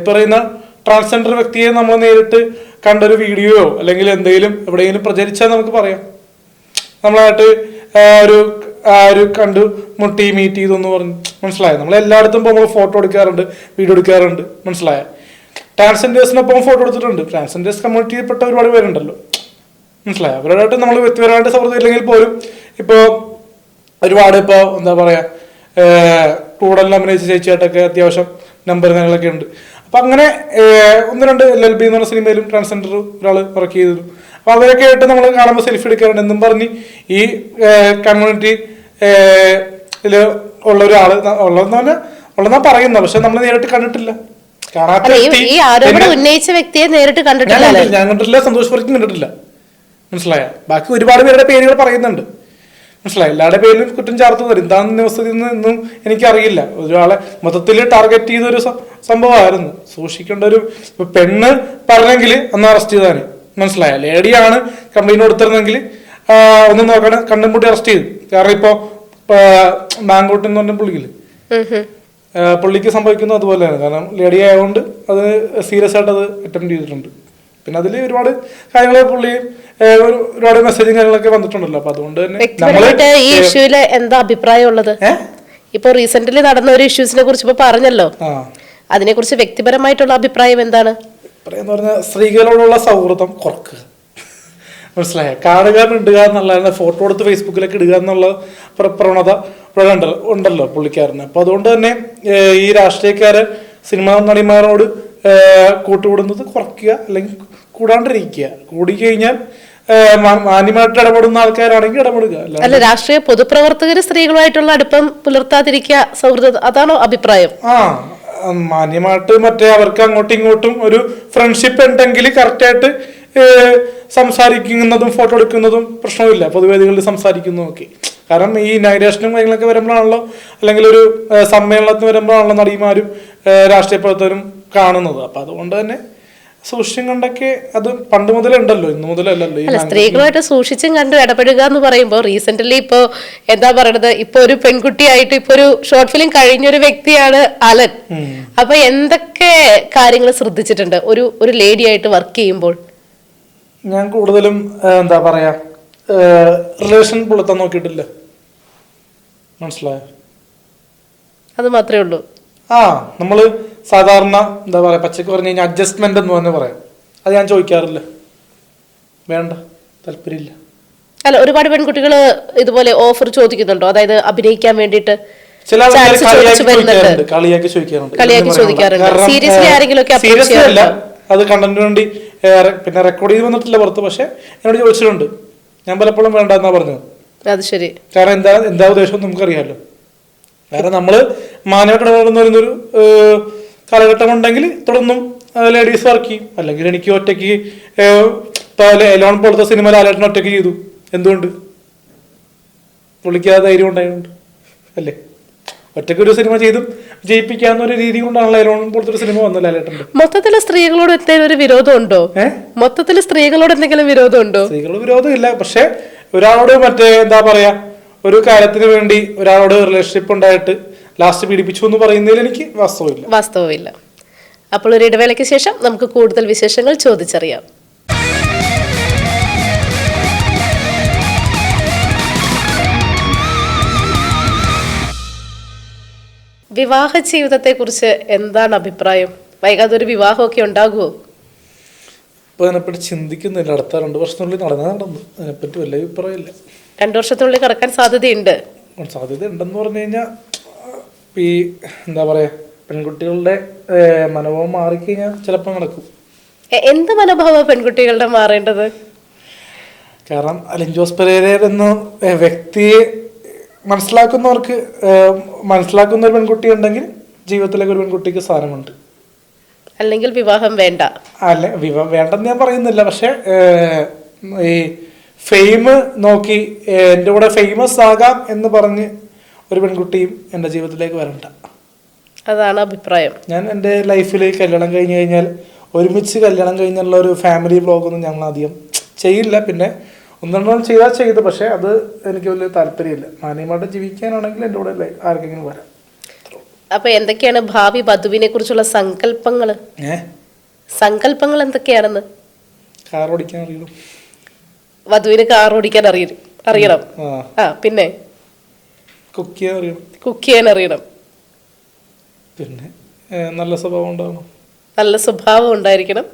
പറയുന്ന ട്രാൻസ്ജെൻഡർ വ്യക്തിയെ നമ്മൾ നേരിട്ട് കണ്ടൊരു വീഡിയോയോ അല്ലെങ്കിൽ എന്തെങ്കിലും എവിടെയെങ്കിലും പ്രചരിച്ചാൽ നമുക്ക് പറയാം. നമ്മളായിട്ട് ഒരു കണ്ടു മുട്ടി മീറ്റ് ചെയ്തെന്ന് പറഞ്ഞു, മനസ്സിലായോ? നമ്മൾ എല്ലായിടത്തും പോകുമ്പോൾ ഫോട്ടോ എടുക്കാറുണ്ട്, വീഡിയോ എടുക്കാറുണ്ട്, മനസ്സിലായോ? ട്രാൻസ്ജെൻഡേഴ്സിനൊപ്പം ഫോട്ടോ എടുത്തിട്ടുണ്ട്. ട്രാൻസ്ജെൻഡേഴ്സ് കമ്മ്യൂണിറ്റിയിൽപ്പെട്ട ഒരുപാട് പേരുണ്ടല്ലോ, മനസ്സിലായോ? അവരോടായിട്ട് നമ്മൾ വ്യക്തിപരമായിട്ട് സൗഹൃദം ഇല്ലെങ്കിൽ പോലും ഇപ്പോൾ ഒരുപാട് ഇപ്പോൾ എന്താ പറയുക കൂടുതൽ അഭിനയിച്ച ചേച്ചിയായിട്ടൊക്കെ അത്യാവശ്യം നമ്പർ കാര്യങ്ങളൊക്കെ ഉണ്ട്. അപ്പം അങ്ങനെ 1-2 LLB എന്ന് പറഞ്ഞ സിനിമയിലും ട്രാൻസ്ജെൻഡർ ഒരാൾ വർക്ക് ചെയ്തു. അപ്പം അവരൊക്കെ ആയിട്ട് നമ്മൾ കാണുമ്പോൾ സെൽഫി എടുക്കാറുണ്ട്. എന്നും പറഞ്ഞ് ഈ കമ്മ്യൂണിറ്റി ഉള്ള ഒരാൾ ഉള്ളതെന്നാ പറയുന്നത്. പക്ഷെ നമ്മൾ നേരിട്ട് കണ്ടിട്ടില്ല. ഉന്നയിച്ച വ്യക്തിയെ നേരിട്ട് കണ്ടിട്ടില്ല. ഞാൻ കണ്ടിട്ടില്ല, സന്തോഷ് വർക്കും കണ്ടിട്ടില്ല, മനസ്സിലായ. ബാക്കി ഒരുപാട് പേരുടെ പേരുകൾ പറയുന്നുണ്ട്, മനസ്സിലായി. എല്ലാവരുടെ പേരിലും കുറ്റം ചേർത്ത് തരും. എന്താണെന്ന് ദിവസത്തിൽ എനിക്കറിയില്ല. ഒരാളെ മൊത്തത്തിൽ ടാർഗറ്റ് ചെയ്തൊരു സംഭവമായിരുന്നു. സൂക്ഷിക്കേണ്ട ഒരു പെണ്ണ് പറഞ്ഞെങ്കിൽ അന്ന് അറസ്റ്റ് ചെയ്താന്, മനസ്സിലായ. ലേഡിയാണ് കംപ്ലൈന്റ് കൊടുത്തിരുന്നെങ്കിൽ ഒന്നും നോക്കണം, കണ്ണും പൂട്ടി അറസ്റ്റ് ചെയ്തു. കാരണം ഇപ്പോൾ മാങ്കോട്ട് എന്ന് പറഞ്ഞ പുള്ളിക്ക് സംഭവിക്കുന്നത് അതുപോലെയാണ്. കാരണം ലേഡി ആയതുകൊണ്ട് അത് സീരിയസ് ആയിട്ട് അത് അറ്റംപ്റ്റ് ചെയ്തിട്ടുണ്ട്. പിന്നെ അതിൽ ഒരുപാട് കാര്യങ്ങൾ പുള്ളി ഒരുപാട് മെസ്സേജും കാര്യങ്ങളൊക്കെ വന്നിട്ടുണ്ടല്ലോ. അപ്പൊ അതുകൊണ്ട് തന്നെ ഈ ഇഷ്യൂല് എന്താ അഭിപ്രായം ഉള്ളത്? ഇപ്പൊ റീസെന്റ്ലി നടന്ന ഒരു ഇഷ്യൂസിനെ കുറിച്ച് ഇപ്പൊ പറഞ്ഞല്ലോ, അതിനെ കുറിച്ച് വ്യക്തിപരമായിട്ടുള്ള അഭിപ്രായം എന്താണ്? എന്ന് പറഞ്ഞാൽ സ്ത്രീകളോടുള്ള സൗഹൃദം കുറക്കുക, മനസ്സിലായ. കാണുക ഇടുക എന്നുള്ള ഫോട്ടോ എടുത്ത് ഫേസ്ബുക്കിലൊക്കെ ഇടുക എന്നുള്ള പ്രവണത ഉണ്ടല്ലോ പുള്ളിക്കാരന്. അപ്പൊ അതുകൊണ്ട് തന്നെ ഈ രാഷ്ട്രീയക്കാര് സിനിമാ നടിമാരോട് കൂട്ടുകൂടുന്നത് കുറയ്ക്കുക, അല്ലെങ്കിൽ കൂടാണ്ടിരിക്കുക. കൂടിക്കഴിഞ്ഞാൽ മാന്യമായിട്ട് ഇടപെടുന്ന ആൾക്കാരാണെങ്കിൽ ഇടപെടുക. അല്ല, രാഷ്ട്രീയ പൊതുപ്രവർത്തകര് സ്ത്രീകളുമായിട്ടുള്ള അടുപ്പം പുലർത്താതിരിക്കുക, സൗഹൃദം, അതാണോ അഭിപ്രായം? മാന്യമായിട്ട് മറ്റേ അവർക്ക് അങ്ങോട്ടും ഇങ്ങോട്ടും ഒരു ഫ്രണ്ട്ഷിപ്പ് ഉണ്ടെങ്കിൽ കറക്റ്റായിട്ട് സംസാരിക്കുന്നതും ഫോട്ടോ എടുക്കുന്നതും പ്രശ്നമില്ല. പൊതുവേദികളിൽ സംസാരിക്കുന്നതും ഒക്കെ. കാരണം ഈ നൈരേഷനും കാര്യങ്ങളൊക്കെ വരുമ്പോഴാണല്ലോ, അല്ലെങ്കിൽ ഒരു സമ്മേളനത്തിന് വരുമ്പോഴാണല്ലോ നടിമാരും രാഷ്ട്രീയ പ്രവർത്തകരും കാണുന്നത്. അപ്പൊ അതുകൊണ്ട് തന്നെ സൂക്ഷിച്ചും കണ്ടൊക്കെ അത് പണ്ട് മുതലേ ഉണ്ടല്ലോ, ഇന്നു മുതലല്ലല്ലോ. സ്ത്രീകളുമായിട്ട് സൂക്ഷിച്ചും കണ്ടു ഇടപെടുക എന്ന് പറയുമ്പോൾ റീസെന്റ്ലി ഇപ്പോ എന്താ പറയണത്, ഇപ്പൊ ഒരു പെൺകുട്ടിയായിട്ട് ഇപ്പൊ ഒരു ഷോർട്ട് ഫിലിം കഴിഞ്ഞൊരു വ്യക്തിയാണ് അലൻ. അപ്പൊ എന്തൊക്കെ കാര്യങ്ങൾ ശ്രദ്ധിച്ചിട്ടുണ്ട് ഒരു ലേഡി ആയിട്ട് വർക്ക് ചെയ്യുമ്പോൾ? ഞാൻ കൂടുതലും എന്താ പറയാ റിലേഷൻ പുലർത്താൻ നോക്കിയിട്ടില്ല, മനസ്സിലായോ? അത് മാത്രമേ ഉള്ളൂ. നമ്മള് സാധാരണ എന്താ പറയാ പച്ചക്ക് പറഞ്ഞു കഴിഞ്ഞാൽ അഡ്ജസ്റ്റ്മെന്റ് എന്ന് തന്നെ പറയാം. അത് ഞാൻ ചോദിക്കാറില്ല, വേണ്ട, താല്പര്യമില്ല. അല്ല, ഒരുപാട് പെൺകുട്ടികൾ ഇതുപോലെ ഓഫർ ചോദിക്കുന്നുണ്ടോ? അതായത് അഭിനയിക്കാൻ വേണ്ടിയിട്ട് ചില ആൾക്കാർ ചാൻസ് ചോദിച്ചു വരുന്നുണ്ട്. കളിയാക്കി ചോദിക്കാറുണ്ട്. കളിയാക്കി ചോദിക്കാറുണ്ട്. സീരിയസ്ലി ആരെങ്കിലും ഒക്കെ approach സീരിയസ്ലി അല്ല, ചെയ്യാറുണ്ടോ? അത് കണ്ടന്റിന് വേണ്ടി പിന്നെ റെക്കോർഡ് ചെയ്ത് വന്നിട്ടില്ല പുറത്ത്. പക്ഷെ എന്നോട് ചോദിച്ചിട്ടുണ്ട്. ഞാൻ പലപ്പോഴും വേണ്ടെന്നാ പറഞ്ഞത്. അത് ശരി. കാരണം എന്താ ഉദ്ദേശം നമുക്കറിയാമല്ലോ. കാരണം നമ്മള് മാനവ പറയുന്നൊരു കാലഘട്ടം ഉണ്ടെങ്കിൽ തുടർന്നും ലേഡീസ് വർക്ക് ചെയ്യും. അല്ലെങ്കിൽ എനിക്ക് ഒറ്റയ്ക്ക് എലോൺ പോലത്തെ സിനിമ ലാലേട്ടൻ ഒറ്റയ്ക്ക് ചെയ്തു. എന്തുകൊണ്ട്? പുള്ളിക്ക് ആ ധൈര്യം ഉണ്ടായതുകൊണ്ട് അല്ലേ? ഒറ്റയ്ക്ക് ഒരു സിനിമ ചെയ്തും ജയിപ്പിക്കാവുന്ന രീതി കൊണ്ടാണല്ലോ എലോൺ പോലത്തെ ഒരു സിനിമ വന്നത് ലാലേട്ടൻ്റെ. മൊത്തത്തില് സ്ത്രീകളോട് എന്തെങ്കിലും ഒരു വിരോധം ഉണ്ടോ? മൊത്തത്തില് സ്ത്രീകളോട് എന്തെങ്കിലും വിരോധം ഉണ്ടോ? സ്ത്രീകളോട് വിരോധം ഇല്ല. പക്ഷെ ഒരാളോട് എന്താ പറയാ, ഒരു കാര്യത്തിന് വേണ്ടി ഒരാളോട് റിലേഷൻഷിപ്പ് ഉണ്ടായിട്ട് ലാസ്റ്റ് പീഡിപ്പിച്ചു എന്ന് പറയുന്നതിൽ എനിക്ക് വാസ്തവമില്ല. അപ്പോൾ ഒരു ഇടവേളയ്ക്ക് ശേഷം നമുക്ക് കൂടുതൽ വിശേഷങ്ങൾ ചോദിച്ചറിയാം. വിവാഹ ജീവിതത്തെ കുറിച്ച് എന്താണ് അഭിപ്രായം? വൈകാതെ ഒരു വിവാഹമൊക്കെ ഉണ്ടാകുമോ? ഇപ്പൊ അതിനെപ്പറ്റി ചിന്തിക്കുന്നില്ല. അടുത്ത 2 വർഷത്തിനുള്ളിൽ നടന്നു. അതിനെപ്പറ്റി വലിയ അഭിപ്രായമില്ല. 2 വർഷത്തിനുള്ളിൽ കടക്കാൻ സാധ്യതയുണ്ട്. സാധ്യത ഉണ്ടെന്ന് പറഞ്ഞു കഴിഞ്ഞാൽ ഈ എന്താ പറയാ, പെൺകുട്ടികളുടെ മനോഭാവം മാറിക്കഴിഞ്ഞാൽ ചിലപ്പോൾ നടക്കും. എന്ത് മനോഭാവം പെൺകുട്ടികളുടെ മാറേണ്ടത്? കാരണം അലിൻ ജോസ് പെരേര എന്ന വ്യക്തിയെ മനസ്സിലാക്കുന്ന ഒരു പെൺകുട്ടി ഉണ്ടെങ്കിൽ ജീവിതത്തിലേക്ക് ഒരു പെൺകുട്ടിക്ക് സ്ഥാനമുണ്ട്. അല്ലെങ്കിൽ വിവാഹം വേണ്ട. വിവാഹം വേണ്ടെന്ന് ഞാൻ പറയുന്നില്ല. പക്ഷെ ഈ ഫെയിം നോക്കി എൻ്റെ കൂടെ ഫേമസ് ആകാം എന്ന് പറഞ്ഞ് ഒരു പെൺകുട്ടിയും എൻ്റെ ജീവിതത്തിലേക്ക് വരണ്ട. അതാണ് അഭിപ്രായം. ഞാൻ എൻ്റെ ലൈഫിൽ കല്യാണം കഴിഞ്ഞ് കഴിഞ്ഞാൽ ഒരുമിച്ച് കല്യാണം കഴിഞ്ഞുള്ള ഒരു ഫാമിലി വ്ളോഗൊന്നും ഞങ്ങൾ അധികം ചെയ്യില്ല. പിന്നെ 1-2 ചെയ്താൽ ചെയ്തു. പക്ഷെ അത് എനിക്ക് വലിയ താല്പര്യമില്ല. മാന്യമായിട്ട് ജീവിക്കാനാണെങ്കിൽ എൻ്റെ കൂടെ ആർക്കെങ്കിലും വരാം. അപ്പൊ എന്തൊക്കെയാണ് ഭാവി വധുവിനെ കുറിച്ചുള്ള സങ്കല്പങ്ങള്? സങ്കല്പങ്ങൾ എന്തൊക്കെയാണെന്ന്? കാർ ഓടിക്കാൻ അറിയണം. വധുവിന് കാർ ഓടിക്കാൻ അറിയണം. പിന്നെ കുക്ക് ചെയ്യാൻ അറിയണം. പിന്നെ നല്ല സ്വഭാവം ഉണ്ടാവണം. നല്ല സ്വഭാവം ഉണ്ടായിരിക്കണം.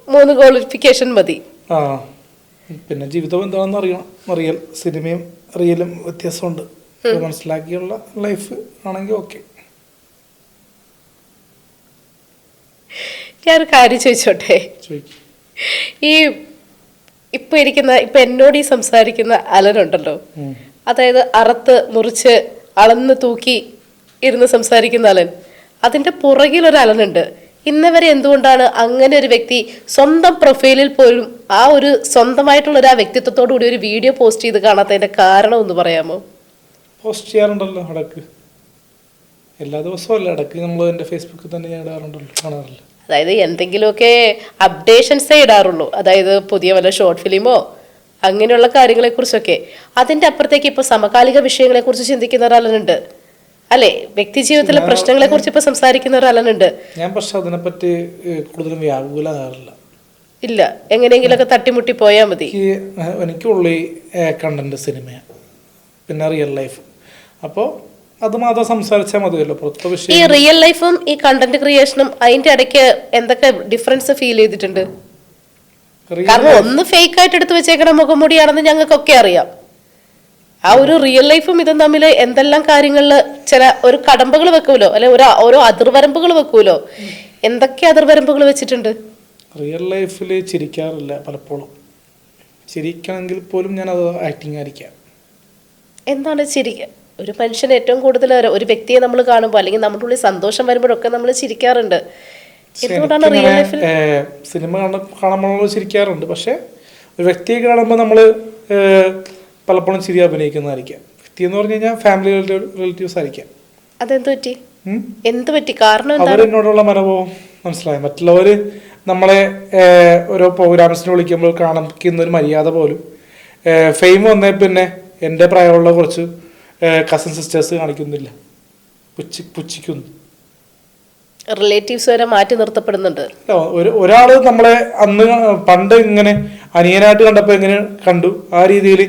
3 ക്വാളിഫിക്കേഷൻ മതി. പിന്നെ ജീവിതം എന്താണെന്ന് അറിയണം. സിനിമയും റിയലും വ്യത്യാസമുണ്ട്. മനസ്സിലാക്കിയുള്ള ലൈഫ് ആണെങ്കിൽ ഓക്കെ. ഞാനൊരു കാര്യം ചോദിച്ചോട്ടെ. ഇപ്പൊ എന്നോട് ഈ സംസാരിക്കുന്ന അലനുണ്ടല്ലോ, അതായത് അറുത്ത് മുറിച്ച് അളന്ന് തൂക്കി ഇരുന്ന് സംസാരിക്കുന്ന അലൻ, അതിന്റെ പുറകിൽ ഒരു അലനുണ്ട്. ഇന്നവരെ എന്തുകൊണ്ടാണ് അങ്ങനെ ഒരു വ്യക്തി സ്വന്തം പ്രൊഫൈലിൽ പോലും ആ ഒരു സ്വന്തമായിട്ടുള്ള ഒരു വ്യക്തിത്വത്തോടു കൂടി ഒരു വീഡിയോ പോസ്റ്റ് ചെയ്ത് കാണാത്തതിന്റെ കാരണം ഒന്ന് പറയാമോ? പോസ്റ്റ് ചെയ്യാറുണ്ടല്ലോ ഇടക്ക്. എല്ലാ ദിവസവും അല്ല, ഇടക്ക് നമ്മൾ എൻ്റെ ഫേസ്ബുക്കിൽ തന്നെ ഞാൻ ഇടാറുണ്ടല്ലോ, കാണാറില്ല. അതായത് എന്തെങ്കിലുമൊക്കെ അപ്ഡേഷൻസേ ഇടാറുള്ളൂ. അതായത് പുതിയ വല്ല ഷോർട്ട് ഫിലിമോ അങ്ങനെയുള്ള കാര്യങ്ങളെ കുറിച്ചൊക്കെ. അതിന്റെ അപ്പുറത്തേക്ക് ഇപ്പൊ സമകാലിക വിഷയങ്ങളെ കുറിച്ച് ചിന്തിക്കുന്ന ഒരാളുണ്ട് അല്ലെ, വ്യക്തി ജീവിതത്തിലെ പ്രശ്നങ്ങളെ കുറിച്ച് ഇപ്പൊ സംസാരിക്കുന്ന ഒരാളുണ്ട്. ഞാൻ പക്ഷെ അതിനെപ്പറ്റി കൂടുതലും വ്യാകുലമാകാറില്ല. ഇല്ല, എങ്ങനെയെങ്കിലൊക്കെ തട്ടിമുട്ടി പോയാൽ മതി. എനിക്കുള്ള കണ്ടന്റ് സിനിമയാണ്, പിന്നെ റിയൽ ലൈഫ്. അപ്പോൾ അത് മാത്രം സംസാരിച്ചാൽ മതിയല്ലോ. പുറത്തെ വിഷയം ഈ റിയൽ ലൈഫും ഈ കണ്ടന്റ് ക്രിയേഷനും അതിന്റെ ഇടയ്ക്ക് എന്തൊക്കെ ഡിഫറൻസ് ഫീൽ ചെയ്തിട്ടുണ്ട്? കാരണം ഒന്ന് ഫേക്ക് ആയിട്ട് എടുത്തു വെച്ചേക്കണ മുഖംമൂടിയാണെന്ന് ഞങ്ങൾക്കൊക്കെ അറിയാം. ആ ഒരു റിയൽ ലൈഫും ഇതും തമ്മിൽ എന്തെല്ലാം കാര്യങ്ങളിൽ ചില ഒരു കടമ്പകൾ വെക്കൂലോ, അല്ലെ ഓരോ അതിർവരമ്പുകൾ വെക്കൂലോ. എന്തൊക്കെ അതിർവരമ്പുകൾ വെച്ചിട്ടുണ്ട്? റിയൽ ലൈഫിൽ ചിരിക്കാറില്ല പലപ്പോഴും. ചിരിക്കണമെങ്കിൽ പോലും ഞാൻ അത് ആക്ടിങ് ആയിരിക്കാം. എന്താണ് ചിരിക്കുക? ഒരു മനുഷ്യൻ ഏറ്റവും കൂടുതൽ ഒരു വ്യക്തിയെ നമ്മൾ കാണുമ്പോൾ അല്ലെങ്കിൽ നമ്മുടെ ഉള്ളിൽ സന്തോഷം വരുമ്പോഴൊക്കെ നമ്മൾ ചിരിക്കാറുണ്ട്. എന്തുകൊണ്ടാണ് റിയൽ ലൈഫിൽ? സിനിമ കാണുമ്പോൾ ചിരിക്കാറുണ്ട്, പക്ഷെ ഒരു വ്യക്തിയെ കാണുമ്പോൾ നമ്മൾ പലപ്പോഴും ചിരി അഭിനയിക്കുന്നതായിരിക്കാം. വ്യക്തി എന്ന് പറഞ്ഞു കഴിഞ്ഞാൽ ഫാമിലി റിലേറ്റീവ്സ് ആയിരിക്കാം. അതെന്ത് പറ്റി? എന്ത് പറ്റി? കാരണം അവരെന്നോടുള്ള മനോഭാവം മനസ്സിലായി. മറ്റുള്ളവർ നമ്മളെ ഓരോ പ്രോഗ്രാംസിന് വിളിക്കുമ്പോൾ കാണിക്കുന്ന ഒരു മര്യാദ പോലും ഫെയിം വന്നേ പിന്നെ എൻ്റെ പ്രായമുള്ള കുറച്ച് കസിൻ സിസ്റ്റേഴ്സ് കാണിക്കുന്നില്ല, പുച്ഛിക്കുന്നു. റിലേറ്റീവ്സ് വരെ മാറ്റി നിർത്തപ്പെടുന്നുണ്ട്. ഒരാള് നമ്മളെ അന്ന് പണ്ട് ഇങ്ങനെ അനിയനായിട്ട് കണ്ടപ്പോൾ എങ്ങനെ കണ്ടു ആ രീതിയിൽ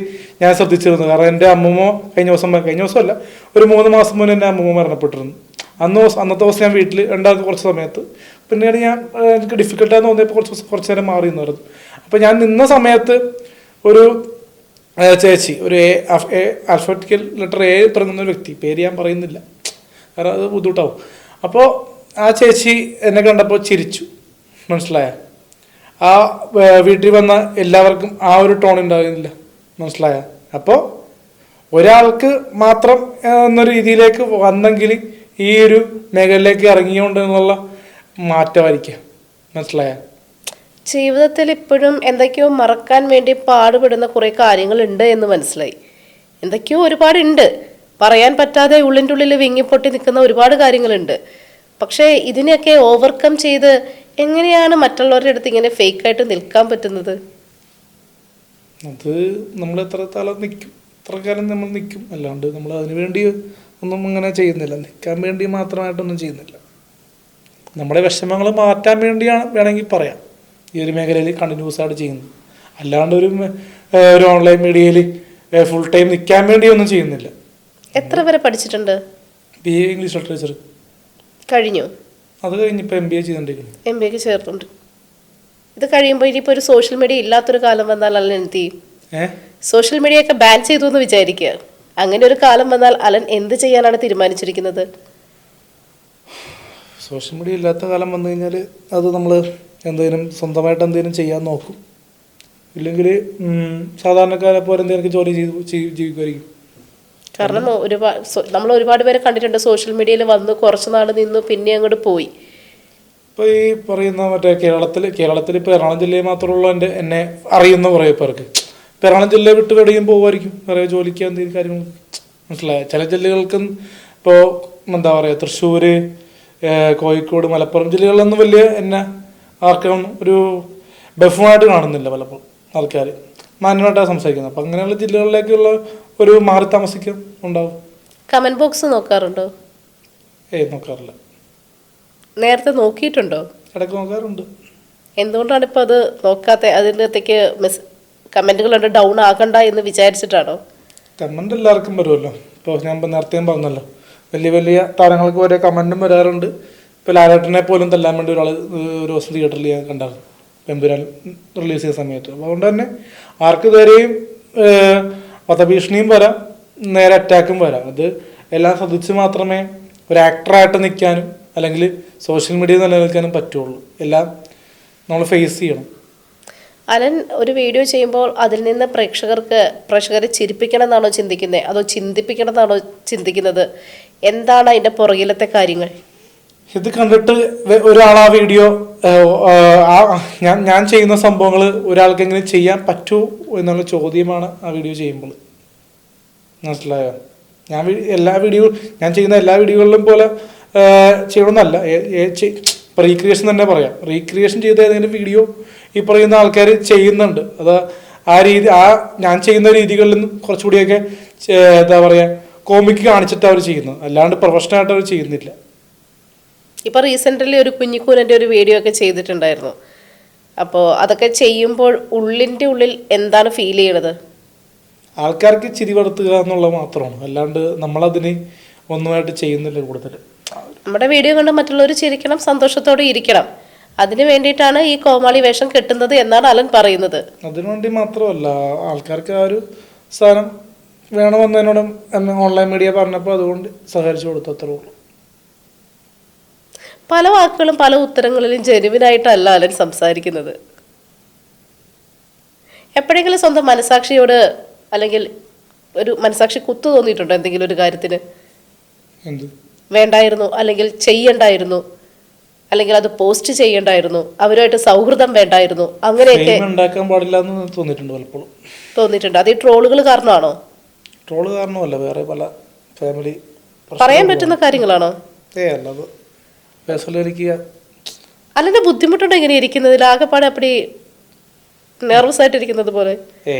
ഞാൻ ശ്രദ്ധിച്ചിരുന്നു. കാരണം എൻ്റെ അമ്മൂമ്മ കഴിഞ്ഞ ദിവസമല്ല, ഒരു 3 മാസം മുന്നേ എൻ്റെ അമ്മൂമ്മ മരണപ്പെട്ടിരുന്നു. അന്നത്തെ ദിവസം ഞാൻ വീട്ടിൽ ഉണ്ടായിരുന്ന കുറച്ച് സമയത്ത് പിന്നീട് എനിക്ക് ഡിഫിക്കൽട്ടാന്ന് തോന്നിയപ്പോൾ കുറച്ച് നേരം മാറി നിന്നായിരുന്നു. അപ്പം ഞാൻ നിന്ന സമയത്ത് ഒരു ചേച്ചി ഒരു ആൽഫബറ്റിക്കൽ ലെറ്റർ എ തുടങ്ങുന്ന ഒരു വ്യക്തി, പേര് ഞാൻ പറയുന്നില്ല കാരണം അത് ബുദ്ധിമുട്ടാവും. അപ്പോൾ ആ ചേച്ചി എന്നെ കണ്ടപ്പോൾ ചിരിച്ചു, മനസ്സിലായ? ആ വീട്ടിൽ വന്ന എല്ലാവർക്കും ആ ഒരു ടോൺ ഉണ്ടാകുന്നില്ല, മനസ്സിലായ? അപ്പോൾ ഒരാൾക്ക് മാത്രം എന്ന രീതിയിലേക്ക് വന്നെങ്കിൽ ഈ ഒരു മേഖലയിലേക്ക് ഇറങ്ങിയോണ്ട് എന്നുള്ള മാറ്റമായിരിക്കാം, മനസ്സിലായ? ജീവിതത്തിൽ ഇപ്പോഴും എന്തൊക്കെയോ മറക്കാൻ വേണ്ടി പാടുപെടുന്ന കുറേ കാര്യങ്ങളുണ്ട് എന്ന് മനസ്സിലായി. എന്തൊക്കെയോ ഒരുപാടുണ്ട്, പറയാൻ പറ്റാതെ ഉള്ളിൻ്റെ ഉള്ളിൽ വിങ്ങിപ്പൊട്ടി നിൽക്കുന്ന ഒരുപാട് കാര്യങ്ങളുണ്ട്. പക്ഷേ ഇതിനെയൊക്കെ ഓവർകം ചെയ്ത് എങ്ങനെയാണ് മറ്റുള്ളവരുടെ അടുത്ത് ഇങ്ങനെ ഫേക്കായിട്ട് നിൽക്കാൻ പറ്റുന്നത്? അത് നമ്മൾ എത്ര കാലം നിൽക്കും, എത്ര കാലം നമ്മൾ നിൽക്കും, അല്ലാണ്ട് നമ്മൾ അതിനു വേണ്ടി ഒന്നും അങ്ങനെ ചെയ്യുന്നില്ല, നിൽക്കാൻ വേണ്ടി മാത്രമായിട്ടൊന്നും ചെയ്യുന്നില്ല. നമ്മുടെ വിഷമങ്ങൾ മാറ്റാൻ വേണ്ടിയാണ് വേണമെങ്കിൽ പറയാം ഈ ഒരു മേഖലയിൽ കണ്ടിന്യൂസ് ആയിട്ട് ചെയ്യുന്നത്. അല്ലാണ്ട് ഒരു ഓൺലൈൻ മീഡിയയിൽ ഫുൾ ടൈം നിൽക്കാൻ വേണ്ടി ഒന്നും ചെയ്യുന്നില്ല. എത്ര വരെ പഠിച്ചിട്ടുണ്ട്? BA ഇംഗ്ലീഷ് ലിറ്ററേച്ചർ കഴിഞ്ഞു. അത് കഴിഞ്ഞിപ്പോൾ MBA ചെയ്തുകൊണ്ടിരിക്കുന്നു. MBAക്ക് ചേർന്നുണ്ട്. ഇത് കഴിയുമ്പോൾ ഇനിയിപ്പോൾ ഒരു സോഷ്യൽ മീഡിയ ഇല്ലാത്തൊരു കാലം വന്നാൽ അലൻ എന്ത് ചെയ്യും? സോഷ്യൽ മീഡിയ ഒക്കെ ബാൻ ചെയ്തു എന്ന് വിചാരിക്കുക. അങ്ങനെ ഒരു കാലം വന്നാൽ അലൻ എന്ത് ചെയ്യാനാണ് തീരുമാനിച്ചിരിക്കുന്നത്? സോഷ്യൽ മീഡിയ ഇല്ലാത്ത കാലം വന്നു കഴിഞ്ഞാൽ അത് നമ്മൾ എന്തെങ്കിലും സ്വന്തമായിട്ട് എന്തെങ്കിലും ചെയ്യാൻ നോക്കും. ഇല്ലെങ്കിൽ സാധാരണക്കാരെ പോലെ എന്തെങ്കിലും ജോലി ജീവിക്കുമായിരിക്കും. കാരണം നമ്മൾ ഒരുപാട് പേരെ കണ്ടിട്ടുണ്ട് സോഷ്യൽ മീഡിയയിൽ വന്ന് കുറച്ച് നാൾ നിന്നു പിന്നെ അങ്ങോട്ട് പോയി. ഇപ്പോൾ ഈ പറയുന്ന മറ്റേ കേരളത്തിൽ ഇപ്പോൾ എറണാകുളം ജില്ലയിൽ മാത്രമുള്ള എന്നെ അറിയുന്ന കുറേ പേർക്ക് ഇപ്പോൾ എറണാകുളം ജില്ലയെ വിട്ട് എവിടെയും പോകുമായിരിക്കും, കുറേ ജോലിക്ക് എന്തെങ്കിലും കാര്യങ്ങൾ, മനസ്സിലായ? ചില ജില്ലകൾക്കും ഇപ്പോൾ എന്താ പറയുക, തൃശ്ശൂർ, കോഴിക്കോട്, മലപ്പുറം ജില്ലകളിലൊന്നും വലിയ എന്നെ ആർക്കും ഒരു ബഫുമായിട്ട് കാണുന്നില്ല. പലപ്പോഴും ആൾക്കാർ മാന്യമായിട്ടാണ് സംസാരിക്കുന്നത്. അപ്പം അങ്ങനെയുള്ള ജില്ലകളിലേക്കുള്ള ഒരു മാറി താമസിക്കും ഉണ്ടാവും. കമന്റ് ബോക്സ് നോക്കാറുണ്ടോ? നോക്കാറില്ല. നേരത്തെ നോക്കിയിട്ടുണ്ടോ? ഇടയ്ക്ക് നോക്കാറുണ്ട്. എന്തുകൊണ്ടാണ് ഇപ്പോൾ അത് നോക്കാത്ത? അതിനകത്തേക്ക് കമന്റുകളുണ്ട്, ഡൗൺ ആകണ്ട എന്ന് വിചാരിച്ചിട്ടാണോ? കമന്റ് എല്ലാവർക്കും വരുമല്ലോ. ഇപ്പോൾ ഞാൻ നേരത്തെയും പറഞ്ഞല്ലോ, വലിയ വലിയ താരങ്ങൾക്ക് ഒരേ കമന്റും വരാറുണ്ട്. ഇപ്പോൾ ലാലേട്ടനെ പോലും തല്ലാൻ വേണ്ടി ഒരാൾ ഒരു ദിവസം തിയേറ്ററിൽ ഞാൻ കണ്ടായിരുന്നു, എമ്പുരാൻ റിലീസ് ചെയ്ത സമയത്ത്. അപ്പോൾ അതുകൊണ്ട് തന്നെ ആർക്ക് ഇതുവരെയും വധഭീഷണിയും വരാം, നേരെ അറ്റാക്കും വരാം. അത് എല്ലാം ശ്രദ്ധിച്ച് മാത്രമേ ഒരു ആക്ടറായിട്ട് നിൽക്കാനും അല്ലെങ്കിൽ സോഷ്യൽ മീഡിയ നിലനിൽക്കാനും പറ്റുള്ളൂ. എല്ലാം നമ്മൾ ഫേസ് ചെയ്യണം. അലൻ ഒരു വീഡിയോ ചെയ്യുമ്പോൾ അതിൽ നിന്ന് പ്രേക്ഷകരെ ചിരിപ്പിക്കണം എന്നാണോ ചിന്തിക്കുന്നത്, അതോ ചിന്തിപ്പിക്കണം എന്നാണോ ചിന്തിക്കുന്നത്? എന്താണ് അതിൻ്റെ പുറകിലത്തെ കാര്യങ്ങൾ? ഇത് കണ്ടിട്ട് ഒരാൾ ആ വീഡിയോ ഞാൻ ചെയ്യുന്ന സംഭവങ്ങൾ ഒരാൾക്ക് എങ്ങനെ ചെയ്യാൻ പറ്റുമോ എന്നുള്ള ചോദ്യമാണ് ആ വീഡിയോ ചെയ്യുമ്പോൾ. മനസ്സിലായോ? ഞാൻ ചെയ്യുന്ന എല്ലാ വീഡിയോകളിലും പോലെ ചെയ്യണമെന്നല്ല. ഇപ്പോൾ റീക്രിയേഷൻ തന്നെ പറയാം. റീക്രിയേഷൻ ചെയ്ത ഏതെങ്കിലും വീഡിയോ ഈ പറയുന്ന ആൾക്കാർ ചെയ്യുന്നുണ്ട്. അത് ഞാൻ ചെയ്യുന്ന രീതികളിൽ നിന്നും കുറച്ചുകൂടിയൊക്കെ എന്താ പറയുക, കോമിക്ക് കാണിച്ചിട്ട് അവർ ചെയ്യുന്നത്, അല്ലാണ്ട് പ്രൊഫഷണലായിട്ട് അവർ ചെയ്യുന്നില്ല. ഇപ്പോൾ റീസെൻ്റ്ലി ഒരു കുഞ്ഞിക്കൂനൻ്റെ ഒരു വീഡിയോ ഒക്കെ ചെയ്തിട്ടുണ്ടായിരുന്നു. അപ്പോൾ അതൊക്കെ ചെയ്യുമ്പോൾ ഉള്ളിൻ്റെ ഉള്ളിൽ എന്താണ് ഫീൽ ചെയ്യണത്? ആൾക്കാർക്ക് ചിരി വളർത്തുക എന്നുള്ളത് മാത്രമാണ്, അല്ലാണ്ട് നമ്മളതിന് ഒന്നുമായിട്ട് ചെയ്യുന്നില്ല കൂടുതൽ. നമ്മുടെ വീഡിയോ കണ്ട് മറ്റുള്ളവർ ചിരിക്കണം, സന്തോഷത്തോടെ ഇരിക്കണം, അതിന് വേണ്ടിയിട്ടാണ് ഈ കോമാളി വേഷം കെട്ടുന്നത് എന്നാണ് അലൻ പറയുന്നത്. അതിനുവേണ്ടി മാത്രമല്ല, ആൾക്കാർക്ക് ആ ഒരു സാധനം വേണമെന്നതിനോട് ഓൺലൈൻ മീഡിയ പറഞ്ഞപ്പോൾ അതുകൊണ്ട് സഹകരിച്ചു കൊടുത്തു, അത്രേ ഉള്ളൂ. പല വാക്കുകളും പല ഉത്തരങ്ങളിലും ജെനുവിനായിട്ടല്ല അലൻ സംസാരിക്കുന്നത്. എപ്പോഴെങ്കിലും സ്വന്തം മനസാക്ഷിയോട് അല്ലെങ്കിൽ ഒരു മനസാക്ഷി കുത്തു തോന്നിയിട്ടുണ്ടോ എന്തെങ്കിലും ഒരു കാര്യത്തിന്? വേണ്ടായിരുന്നു, അല്ലെങ്കിൽ ചെയ്യണ്ടായിരുന്നു, അല്ലെങ്കിൽ അത് പോസ്റ്റ് ചെയ്യണ്ടായിരുന്നു, അവരുമായിട്ട് സൗഹൃദം വേണ്ടായിരുന്നു, അങ്ങനെയൊക്കെ ഉണ്ടാക്കാൻ പാടില്ല എന്ന് തോന്നിയിട്ടുണ്ട് പലപ്പോഴും. തോന്നിയിട്ടുണ്ട്. അത് ഈ ട്രോളുകൾ കാരണമാണോ? ട്രോള് കാരണമല്ല, വേറെ പല ഫാമിലി പറയാൻ പറ്റുന്ന കാര്യങ്ങളാണോ? അല്ലാതെ എനിക്ക് അല്ലെന്റെ ബുദ്ധിമുട്ടുണ്ടോ ഇങ്ങനെ ഇരിക്കുന്നതിൽ? ആകെപ്പാടെ അപ്പടി നെർവസ് ആയിട്ടിരിക്കുന്നത് പോലെ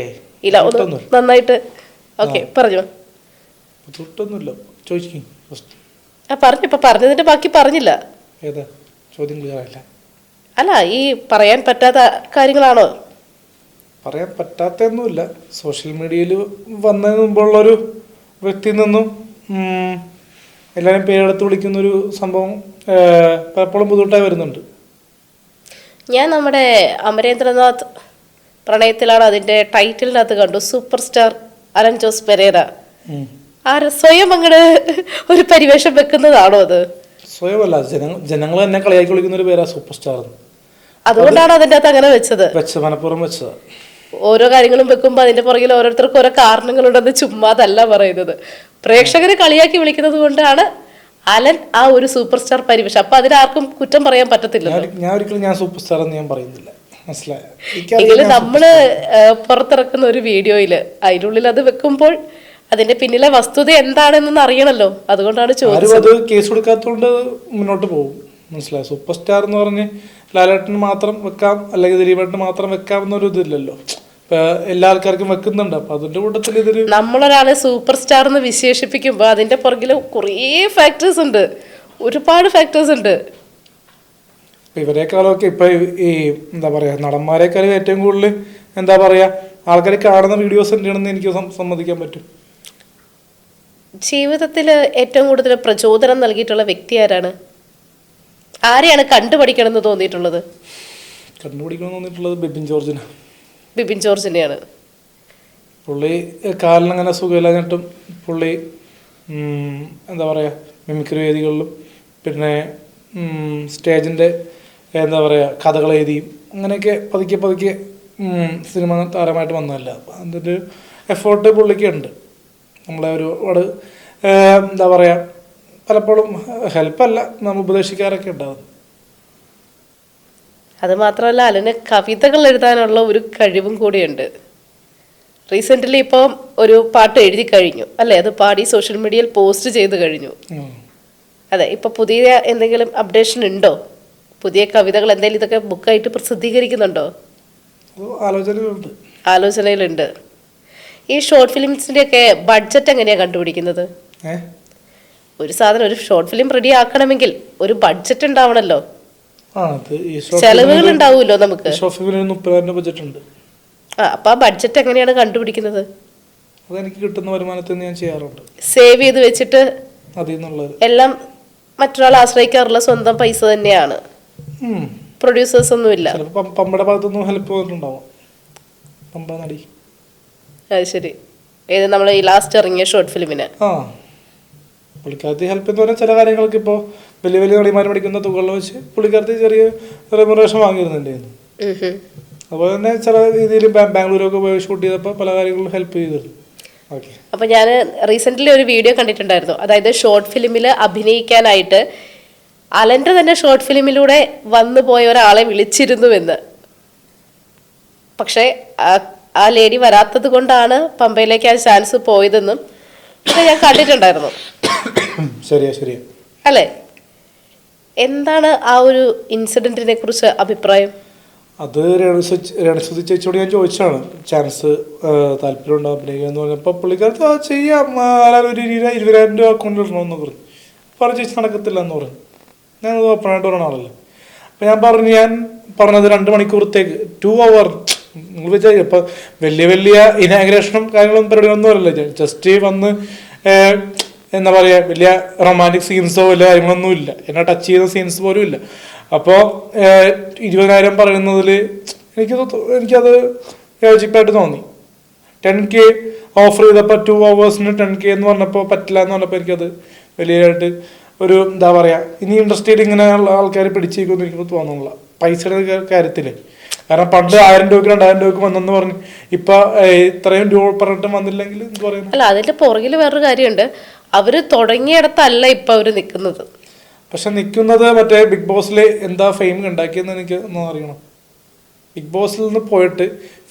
ഇല്ല, ഒന്ന് നന്നായിട്ട് ഓക്കെ പറഞ്ഞോ. ബുദ്ധിമുട്ടൊന്നുമില്ല, ചോദിക്കും. പറഞ്ഞു, ഇപ്പൊ പറഞ്ഞതിന്റെ ബാക്കി പറഞ്ഞില്ല. ഏതാ ചോദ്യം? ക്ലിയർ ആയില്ല. അല്ല, ഈ പറയാൻ പറ്റാത്ത കാര്യങ്ങളാണോ? പറയാൻ പറ്റാത്തൊന്നുമില്ല. സോഷ്യൽ മീഡിയയിൽ വന്നതിന് മുമ്പുള്ളൊരു വ്യക്തിയിൽ നിന്നും എല്ലാവരും പേരെടുത്ത് വിളിക്കുന്നൊരു സംഭവം പലപ്പോഴും ബുദ്ധിമുട്ടായി വരുന്നുണ്ട്. ഞാൻ നമ്മുടെ അമരേന്ദ്രനാഥ് പ്രണയത്തിലാണ് അതിന്റെ ടൈറ്റിലിനകത്ത് കണ്ടു സൂപ്പർ സ്റ്റാർ അലൻ ജോസ് പെരേര. സ്വയം അങ്ങോട്ട് ഒരു പരിവേഷം വെക്കുന്നതാണോ അത്? സ്വയമല്ല, ജനങ്ങൾ തന്നെ കളിയാക്കി വിളിക്കുന്ന ഒരു പേരാ സൂപ്പർ സ്റ്റാർ. അതുകൊണ്ടാണ് അതിന്റെ അകത്ത് അങ്ങനെ വെച്ചത്, മനഃപൂർവ്വം വെച്ചതാ. ഓരോ കാര്യങ്ങളും വെക്കുമ്പോൾ അതിന്റെ പുറകിൽ ഓരോരുത്തർക്കും ഓരോ കാരണങ്ങളുണ്ടെന്ന് ചുമ്മാതല്ല പറയുന്നത്. പ്രേക്ഷകരെ കളിയാക്കി വിളിക്കുന്നത് കൊണ്ടാണ് അലൻ ആ ഒരു സൂപ്പർ സ്റ്റാർ പരിവേഷം. അപ്പൊ അതിനാർക്കും കുറ്റം പറയാൻ പറ്റത്തില്ല. ഞാൻ ഒരിക്കലും സൂപ്പർ സ്റ്റാർ എന്ന് ഞാൻ പറയുന്നില്ല, മനസ്സിലായോ? എങ്കിലും നമ്മള് പുറത്തിറക്കുന്ന ഒരു വീഡിയോയില് അതിനുള്ളിൽ അത് വെക്കുമ്പോൾ അതിന്റെ പിന്നിലെ വസ്തുത എന്താണെന്ന് അറിയണല്ലോ. അതുകൊണ്ടാണ് ചോദിച്ചത്. കേസ് കൊടുക്കാത്തതുകൊണ്ട് മുന്നോട്ട് പോകും, മനസ്സിലായോ? സൂപ്പർ സ്റ്റാർ എന്ന് പറഞ്ഞ് ലാലേട്ടന് മാത്രം വെക്കാം അല്ലെങ്കിൽ ദിലീപേട്ടന് മാത്രം വെക്കാം എന്നൊരു ഇതില്ലല്ലോ. എല്ലാ ആൾക്കാർക്കും വെക്കുന്നുണ്ട്. അപ്പൊ അതിന്റെ കൂട്ടത്തിൽ ഇതൊരു നമ്മളൊരാളെ സൂപ്പർ സ്റ്റാർ എന്ന് വിശേഷിപ്പിക്കുമ്പോ അതിന്റെ പുറകില് കുറേ ഫാക്ടേഴ്സ് ഉണ്ട്, ഒരുപാട് ഫാക്ടേഴ്സ് ഉണ്ട്. ഇവരെക്കാളൊക്കെ ഇപ്പൊ ഈ എന്താ പറയാ നടന്മാരെക്കാളും ഏറ്റവും കൂടുതൽ എന്താ പറയാ ആൾക്കാർ കാണുന്ന വീഡിയോസ് എന്തെയാണെന്ന് എനിക്ക് സമ്മതിക്കാൻ പറ്റും. ജീവിതത്തില് ഏറ്റവും കൂടുതൽ പ്രചോദനം നൽകിയിട്ടുള്ള വ്യക്തി ആരാണ്? ആരെയാണ് കണ്ടുപഠിക്കണം തോന്നിയിട്ടുള്ളത്? കണ്ടുപിടിക്കണം തോന്നിയിട്ടുള്ളത് ബിബിൻ ജോർജിനെയാണ്. പുള്ളി കാലിനങ്ങനെ സുഖമില്ലാഞ്ഞിട്ടും പുള്ളി എന്താ പറയുക മിമിക്രി വേദികളിലും പിന്നെ സ്റ്റേജിൻ്റെ എന്താ പറയുക കഥകൾ എഴുതിയും അങ്ങനെയൊക്കെ പതുക്കെ സിനിമ താരമായിട്ട് വന്നതല്ല. അതിൻ്റെ ഒരു എഫേർട്ട് പുള്ളിക്ക് ഉണ്ട്. നമ്മളെ ഒരുപാട് എന്താ പറയുക പലപ്പോഴും ഹെൽപ്പല്ല നമ്മൾ ഉപദേശിക്കാറൊക്കെ ഉണ്ടാവും. അത് മാത്രമല്ല അലന് കവിതകൾ എഴുതാനുള്ള ഒരു കഴിവും കൂടിയുണ്ട്. റീസെൻ്റ്ലി ഇപ്പം ഒരു പാട്ട് എഴുതി കഴിഞ്ഞു അല്ലേ? അത് പാടി സോഷ്യൽ മീഡിയയിൽ പോസ്റ്റ് ചെയ്ത് കഴിഞ്ഞു. അതെ, ഇപ്പൊ പുതിയ എന്തെങ്കിലും അപ്ഡേഷൻ ഉണ്ടോ? പുതിയ കവിതകൾ എന്തെങ്കിലും ഇതൊക്കെ ബുക്കായിട്ട് പ്രസിദ്ധീകരിക്കുന്നുണ്ടോ? ആലോചനയിലുണ്ട്. ഈ ഷോർട്ട് ഫിലിംസിന്റെ ഒക്കെ ബഡ്ജറ്റ് എങ്ങനെയാ കണ്ടുപിടിക്കുന്നത്? ഒരു സാധനം ഒരു ഷോർട്ട് ഫിലിം റെഡി ആക്കണമെങ്കിൽ ഒരു ബഡ്ജറ്റ് ഉണ്ടാവണല്ലോ, ചെലവുകൾ ഉണ്ടാവുമല്ലോ നമുക്ക്. അപ്പൊ ആ ബഡ്ജറ്റ് എങ്ങനെയാണ് കണ്ടുപിടിക്കുന്നത്? അതെനിക്ക് കിട്ടുന്ന വരുമാനത്തിൽ ഞാൻ ചെയ്യാറുണ്ട്. സേവ് ചെയ്ത് വെച്ചിട്ട് എല്ലാം മറ്റൊരാളെ ആശ്രയിക്കാറുള്ള സ്വന്തം പൈസ തന്നെയാണ്. പ്രൊഡ്യൂസേഴ്സ് ഒന്നുമില്ല. പമ്പയുടെ ഭാഗത്തൊന്നും ഹെൽപ്പ് വന്നിട്ടുണ്ടാവും. പമ്പ നടി. അത് ശരി. ഏത് നമ്മളെ ഈ ലാസ്റ്റ് ഇറങ്ങിയ ഷോർട്ട് ഫിലിമിന് പുള്ളിക്കാരത്തി ഹെൽപ്പ് എന്ന് പറഞ്ഞാൽ ചില കാര്യങ്ങൾക്ക് ഇപ്പോൾ വലിയ വലിയ നടിമാർ പഠിക്കുന്ന തുകകളിൽ വെച്ച് പുള്ളിക്കാരത്തി ചെറിയ റെമ്യൂണറേഷൻ വാങ്ങിയിരുന്നുണ്ടായിരുന്നു. അതുപോലെ തന്നെ ചില രീതിയിൽ ബാംഗ്ലൂരൊക്കെ പോയി ഷൂട്ട് ചെയ്തപ്പോൾ പല കാര്യങ്ങളിലും ഹെൽപ്പ് ചെയ്തിരുന്നു. അപ്പൊ ഞാൻ റീസെന്റ് ഒരു വീഡിയോ കണ്ടിട്ടുണ്ടായിരുന്നു. അതായത് ഷോർട്ട് ഫിലിമിൽ അഭിനയിക്കാനായിട്ട് അലന്റെ തന്നെ ഷോർട്ട് ഫിലിമിലൂടെ വന്നു പോയ ഒരാളെ വിളിച്ചിരുന്നുവെന്ന്. പക്ഷെ ആ ലേഡി വരാത്തത് കൊണ്ടാണ് പമ്പയിലേക്ക് ആ ചാൻസ് പോയതെന്നും ഞാൻ കണ്ടിട്ടുണ്ടായിരുന്നു. ശരിയാ അല്ലേ? എന്താണ് ആ ഒരു ഇൻസിഡന്റിനെ കുറിച്ച് അഭിപ്രായം? അത് രേണുസുതി ചേച്ചിയോട് ഞാൻ ചോദിച്ചാണ് ചാൻസ് താല്പര്യം ഉണ്ടോ അഭിനയിക്കാന്ന് പറഞ്ഞപ്പോൾ പുള്ളിക്കാരത്ത് ചെയ്യാം, ഒരു 20,000 രൂപ അക്കൗണ്ടിൽ ഇടണമെന്ന് പറഞ്ഞു ചേച്ചി നടക്കത്തില്ല എന്ന് പറഞ്ഞു. ഞാൻ ഓപ്പണായിട്ട് പറഞ്ഞ ആളല്ലേ. അപ്പം ഞാൻ പറഞ്ഞത് 2 മണിക്കൂറത്തേക്ക് 2 hour നിങ്ങൾ വെച്ചാൽ ഇപ്പം വലിയ ഇനാഗ്രേഷനും കാര്യങ്ങളും പരിപാടികളൊന്നും അല്ലല്ലോ. ജസ്റ്റ് വന്ന് എന്താ പറയുക വലിയ റൊമാൻറ്റിക് സീൻസോ വലിയ കാര്യങ്ങളൊന്നും ഇല്ല, എന്നെ ടച്ച് ചെയ്യുന്ന സീൻസ് പോലും ഇല്ല. അപ്പോൾ 20,000 പറയുന്നതിൽ എനിക്കത് യോജിപ്പായിട്ട് തോന്നി. 10K ഓഫർ ചെയ്തപ്പോൾ 2 hours 10K എന്ന് പറഞ്ഞപ്പോൾ പറ്റില്ല എന്ന് പറഞ്ഞപ്പോൾ എനിക്കത് വലിയതായിട്ട് ഒരു എന്താ പറയുക ഇനി ഇൻഡസ്ട്രിയിൽ ഇങ്ങനെയുള്ള ആൾക്കാർ പിടിച്ചേക്കുമെന്ന് എനിക്ക് തോന്നുന്നില്ല പൈസയുടെ കാര്യത്തിൽ. കാരണം പണ്ട് 1000 രൂപയ്ക്ക് 2000 രൂപയ്ക്ക് വന്നെന്ന് പറഞ്ഞു ഇപ്പൊ ഇത്രയും രൂപ പറഞ്ഞിട്ട് വന്നില്ലെങ്കിൽ എന്ത് പറയുന്നു? അല്ല, അതിന്റെ പുറകിൽ വേറൊരു കാര്യമുണ്ട്. അവര് തുടങ്ങിയിടത്തല്ല ഇപ്പൊ അവര് നിൽക്കുന്നത്. പക്ഷെ നിൽക്കുന്നത് മറ്റേ ബിഗ് ബോസിൽ എന്താ ഫെയിം ഉണ്ടാക്കിയെന്ന് എനിക്ക് ഒന്ന് അറിയണം. ബിഗ് ബോസിൽ നിന്ന് പോയിട്ട്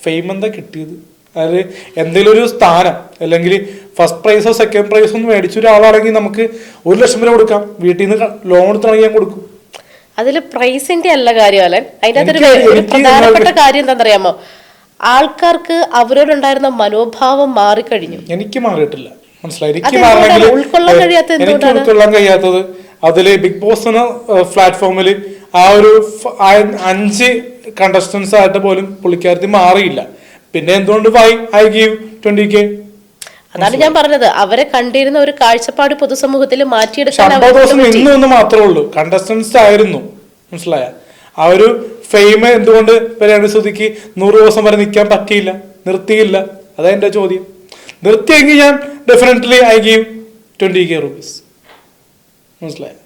ഫെയിം എന്താ കിട്ടിയത്? അതായത് എന്തെങ്കിലും ഒരു സ്ഥാനം അല്ലെങ്കിൽ ഫസ്റ്റ് പ്രൈസോ സെക്കൻഡ് പ്രൈസോ ഒന്ന് മേടിച്ച ഒരാളാണെങ്കിൽ നമുക്ക് 1 ലക്ഷം രൂപ കൊടുക്കാം. വീട്ടിൽ നിന്ന് ലോൺ എടുത്താണെങ്കിൽ ഞാൻ കൊടുക്കും. അതില് പ്രൈസിന്റെ അല്ല കാര്യം അലൻ. അതിന്റെ ഒരു പ്രധാനപ്പെട്ട കാര്യം എന്താണെന്നറിയാമോ? ആൾക്കാർക്ക് അവരോടുണ്ടായിരുന്ന മനോഭാവം മാറിക്കഴിഞ്ഞു. എനിക്ക് മാറിയിട്ടില്ല, മനസ്സിലായി. എനിക്ക് ഉൾക്കൊള്ളാൻ കഴിയാത്തത് അതില് ബിഗ് ബോസിന് പ്ലാറ്റ്ഫോമിൽ ആ ഒരു 5 കണ്ടസ്റ്റൻസ് ആയിട്ട് പോലും പുള്ളിക്കാരത്തി മാറിയില്ല. പിന്നെ എന്തുകൊണ്ട് I give 20K? അതാണ് ഞാൻ പറഞ്ഞത്. അവരെ കണ്ടിരുന്ന ഒരു കാഴ്ചപ്പാട് പൊതുസമൂഹത്തിൽ മാറ്റിയെടുക്കാൻ മാത്രമേ ഉള്ളൂ. കണ്ടസ്റ്റൻസ് ആയിരുന്നു, മനസ്സിലായ? ആ ഒരു ഫെയിം എന്തുകൊണ്ട് രേണുസുതിക്ക് 100 ദിവസം വരെ നിൽക്കാൻ പറ്റിയില്ല, നിർത്തിയില്ല? അതാ എൻ്റെ ചോദ്യം. നിർത്തിയെങ്കിൽ ഞാൻ definitely I give 20K rupees. മനസ്സിലായി?